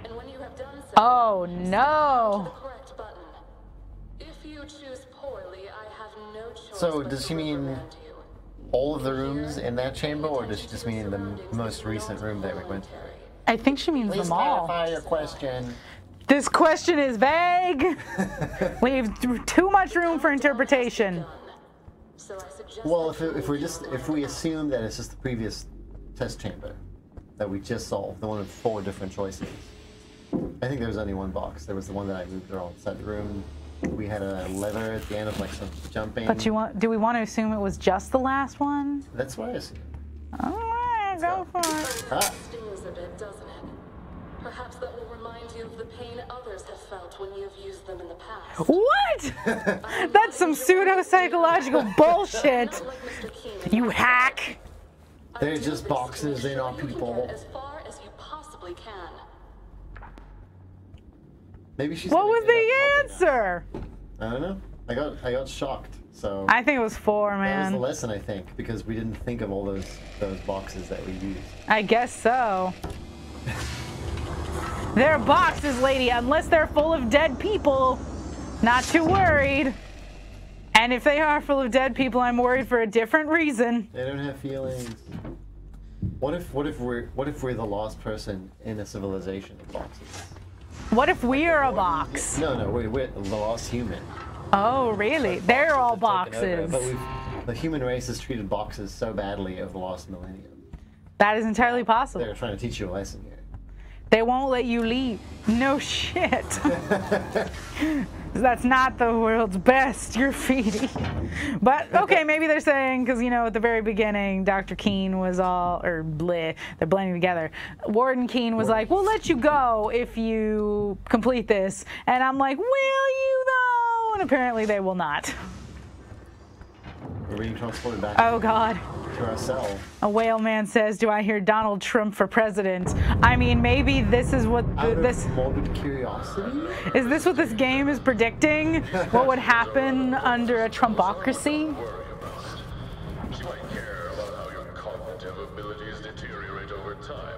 And when you have done so, Oh, no. the correct button. If you choose poorly, I have no choice. So, but does to she mean reprimand you. all of the rooms in that chamber, or does she just mean the most recent room that we went through? I think she means them all. Clarify your question. This question is vague. Leaves too much room for interpretation. So I suggest Well, if we assume that it's just the previous test chamber that we just solved, the one with 4 different choices. I think there was only one box. There was the one that I moved around inside the room. We had a lever at the end of like some jumping. But do we want to assume it was just the last one? That's what I assume. All right, go for it. Ah. stings a bit, doesn't it? Perhaps that will remind you of the pain others have felt when you've used them in the past. What? That's some pseudo-psychological bullshit. Not like Mr. Keenan. You hack. They're just boxes, they're not people. As far as you possibly can. Maybe she's. What gonna was end up the helping us. answer? I don't know. I got shocked. So I think it was 4, that was the man. lesson, I think, because we didn't think of all those boxes that we used. I guess so. They're boxes, lady, unless they're full of dead people. Not too worried. And if they are full of dead people, I'm worried for a different reason. They don't have feelings. What if we're the lost person in a civilization of boxes? What if we are a box? No, we're the lost human. Oh, really? They're all Taken over, boxes. but the human race has treated boxes so badly over the last millennium. That is entirely possible. They're trying to teach you a lesson here. They won't let you leave. No shit. That's not the world's best you're feeding. But, okay, maybe they're saying, because, you know, at the very beginning, Dr. Keene was all, or bleh, they're blending together. Warden Keene was like, we'll let you go if you complete this. And I'm like, will you, though? And apparently they will not. We're being transported back Oh, God. to our cell. A whale man says, do I hear Donald Trump for president? I mean, maybe this is what this... Morbid curiosity? Is this what this game is predicting? What would happen under a Trumpocracy? She might care about how your cognitive abilities deteriorate over time,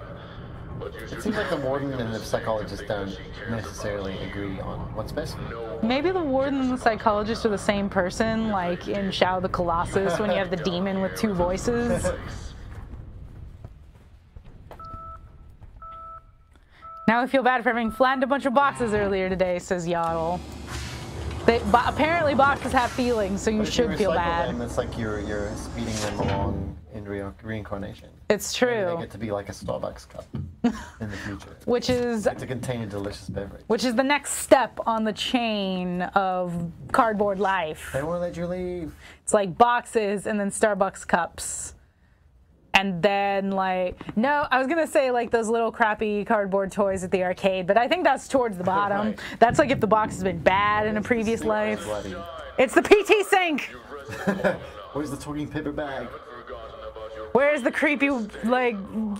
but you should. It seems like the warden and the psychologist don't necessarily agree on what's best for you. Maybe the warden and the psychologist are the same person, like in Shao the Colossus when you have the demon with 2 voices. Now I feel bad for having flattened a bunch of boxes earlier today, says Yaddle. Apparently boxes have feelings, so you should feel bad. Them, it's like you're speeding them along in reincarnation. It's Maybe true. they get to be like a Starbucks cup in the future. Which is To contain a delicious beverage. the next step on the chain of cardboard life. They won't let you leave. It's like boxes and then Starbucks cups. And then no, I was going to say like those little crappy cardboard toys at the arcade, but I think that's towards the bottom. Right. That's like if the box has been bad in a previous life. Bloody. It's the PT sink. Where's the talking paper bag? Where's the creepy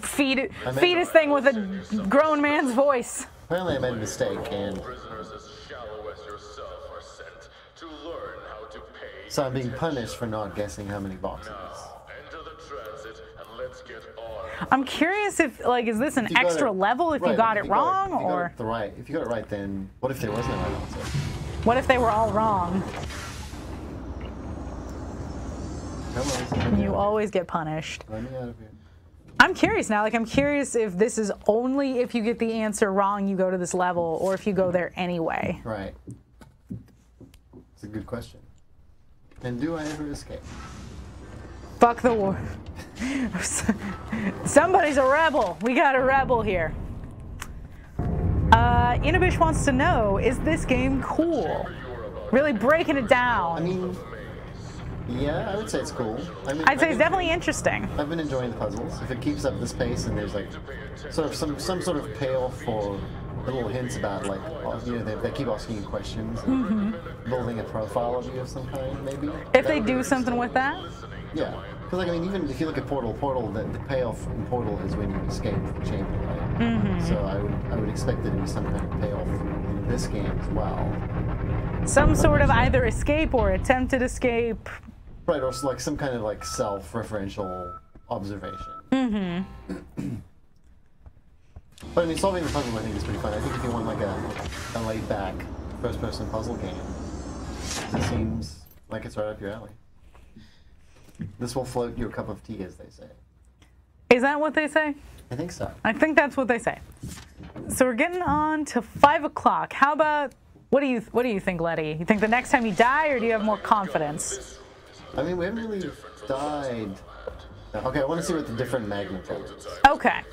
fetus thing with a grown man's voice? Apparently I made a mistake and Prisoners as shallow as yourself are sent to learn how to pay. so I'm being punished for not guessing how many boxes. Enter the transit and let's get on. I'm curious if is this an If you got extra it- level if you right, got if it you got wrong if you got or it if you got it right, then what if there was no right answer? what if they were all wrong? Come on, let me You out of always get punished. here. Let me out of here. I'm curious now. Like, I'm curious if this is only if you get the answer wrong, you go to this level, or if you go there anyway. Right. It's a good question. And do I ever escape? Fuck the war. Somebody's a rebel. We got a rebel here. Inabish wants to know, is this game cool? Really breaking it down. I mean, yeah, I would say it's cool. I'd say it's definitely interesting. I've been enjoying the puzzles. If it keeps up this pace and there's like sort of some sort of payoff for little hints about like, you know, they keep asking you questions and building a profile of you of some kind, maybe. If they do something with that? Yeah. Because like, I mean, even if you look at Portal, the payoff in Portal is when you escape the chamber, right? So I would expect there to be some kind of payoff in this game as well. Some sort of either escape or attempted escape. Right, or like some kind of like self-referential observation. But I mean, solving the puzzle I think is pretty fun. I think if you want like a laid-back first-person puzzle game, it seems like it's right up your alley. This will float your cup of tea, as they say. Is that what they say? I think so. I think that's what they say. So we're getting on to 5 o'clock. How about, what do you think, Letty? You think the next time you die, or do you have more confidence? I mean, we haven't really died. Okay, I want to see what the different magnet is. Okay.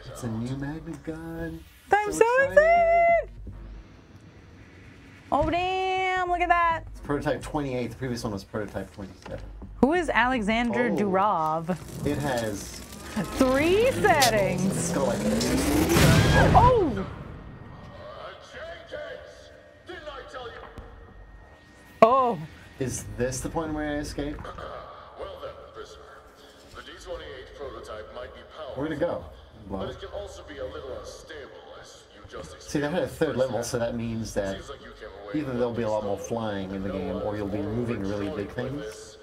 It's a new magnet gun. I'm so excited! Oh, damn, look at that. It's prototype 28. The previous one was prototype 27. Who is Alexander Durov? It has 3 settings. It's got like Oh! Oh. Is this the point where I escape? Well then, prisoner. The D-28 prototype might be powerful. Where'd it go? But it can also be a little unstable, as you just experienced. See, that had a 3rd level, so that means that either there'll be a lot more flying in the game, or you'll be moving really big things.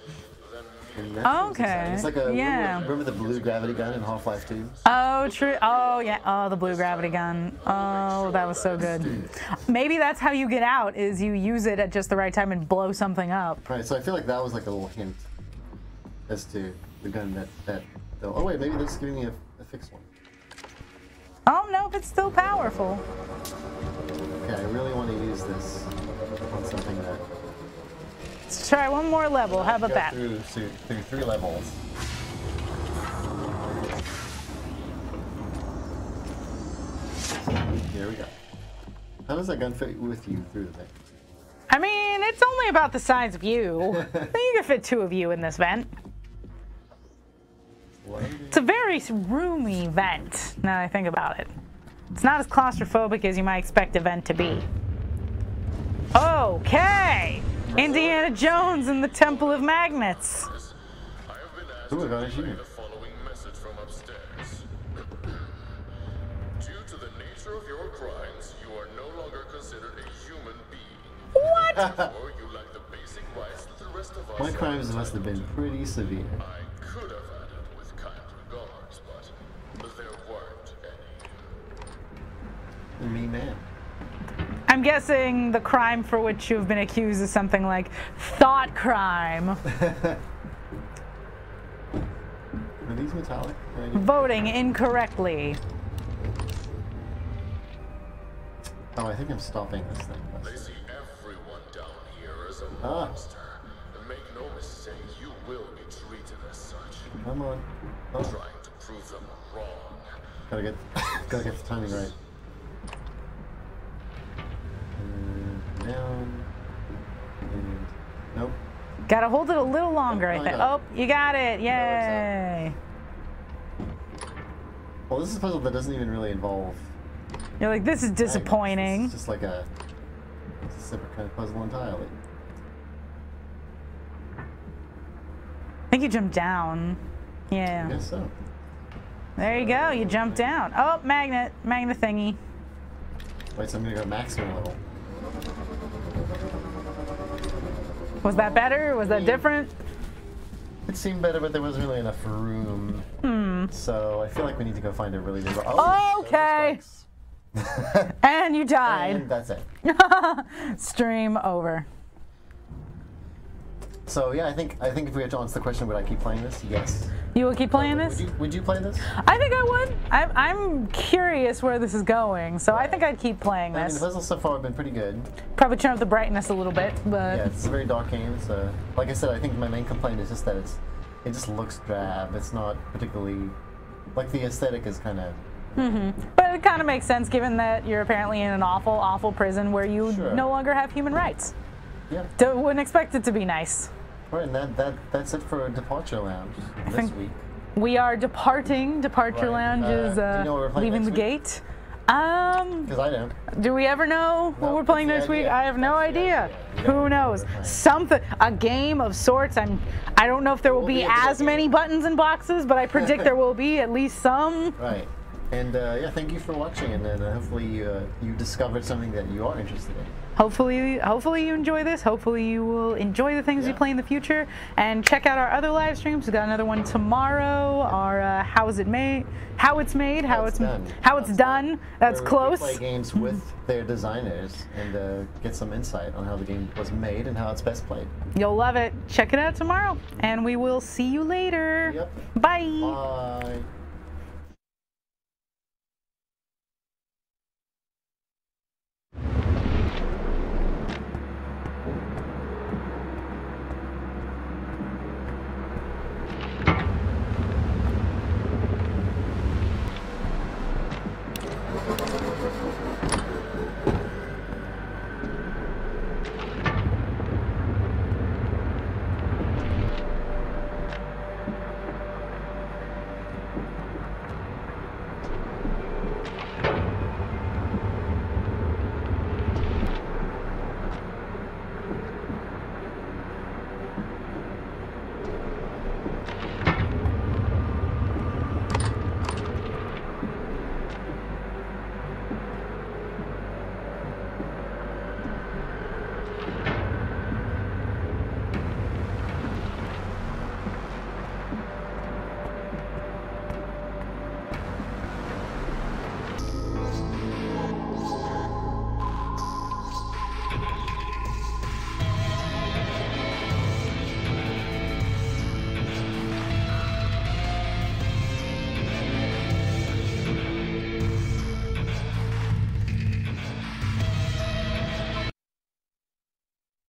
Okay. It's like a, yeah. remember the blue gravity gun in Half-Life 2? Oh, true. Oh, yeah. Oh, the blue gravity gun. Oh, that was so good. Maybe that's how you get out, is you use it at just the right time and blow something up. Right, so I feel like that was like a little hint as to the gun that oh wait, maybe they're just giving me a fixed one. Oh, no, it's still powerful. Okay, I really want to use this on something that... Let's try one more level. How about that? Through 3 levels. Here we go. How does that gun fit with you through the thing? I mean, it's only about the size of you. You can fit 2 of you in this vent. It's a very roomy vent, now that I think about it. It's not as claustrophobic as you might expect a vent to be. Okay! Indiana Jones and the Temple of Magnets. Ooh, I got a the following message from upstairs. Due to the nature of your crimes, you are no longer considered a human being. What? Therefore, you lack the basic rights that the rest of us My crimes must have been pretty severe. I could have added with kind regards, but there weren't any. Me man. I'm guessing the crime for which you've been accused is something like thought crime. Are these metallic? Voting incorrectly. Oh, I think I'm stopping this thing. They see everyone down here as a monster. And make no mistake, you will be treated as such. Come on. Oh. Trying to prove them wrong. Gotta get the timing right. Down. And nope. Gotta hold it a little longer, I Oh, think. yeah. Oh, you got it. Yay. Well, this is a puzzle that doesn't even really involve... You're like, this is disappointing. It's just like it's a separate kind of puzzle entirely. I think you jumped down. Yeah. I guess so. There you go. You jumped down. Oh, magnet thingy. Wait, so I'm gonna go maximum level. Was that better? Was that different? It seemed better, but there wasn't really enough room. So I feel like we need to go find a really big... Okay. And you died. And that's it. Stream over. So yeah, I think if we had to answer the question, would I keep playing this? Yes. You will keep playing this? Would you play this? I think I would. I'm curious where this is going, so I think I'd keep playing I mean, this. the puzzles so far have been pretty good. Probably turn up the brightness a little bit, but Yeah, it's a very dark game. So, like I said, I think my main complaint is just that it just looks drab. It's not particularly like the aesthetic is kind of. but it kind of makes sense given that you're apparently in an awful, awful prison where you Sure. no longer have human rights. Yeah. Wouldn't expect it to be nice. Right, and that's it for Departure Lounge this think- week. We are departing. Departure Right. Lounge is Do you know what we're playing leaving the next gate. Because I don't. Do we ever know what No, we're playing that's next the week? idea. I have no That's the idea. idea. We don't know Who what knows? we're playing. Something, a game of sorts. I don't know if there will will be be a video as many game. buttons and boxes, but I predict there will be at least some. Right. And yeah, thank you for watching, and then hopefully you discovered something that you are interested in. Hopefully you enjoy this. Hopefully you will enjoy the things we Yeah. play in the future. And check out our other live streams. We've got another one tomorrow. Our how it's made. That's Where close. We play games with their designers and get some insight on how the game was made and how it's best played. You'll love it. Check it out tomorrow. And we will see you later. Yep. Bye. Bye.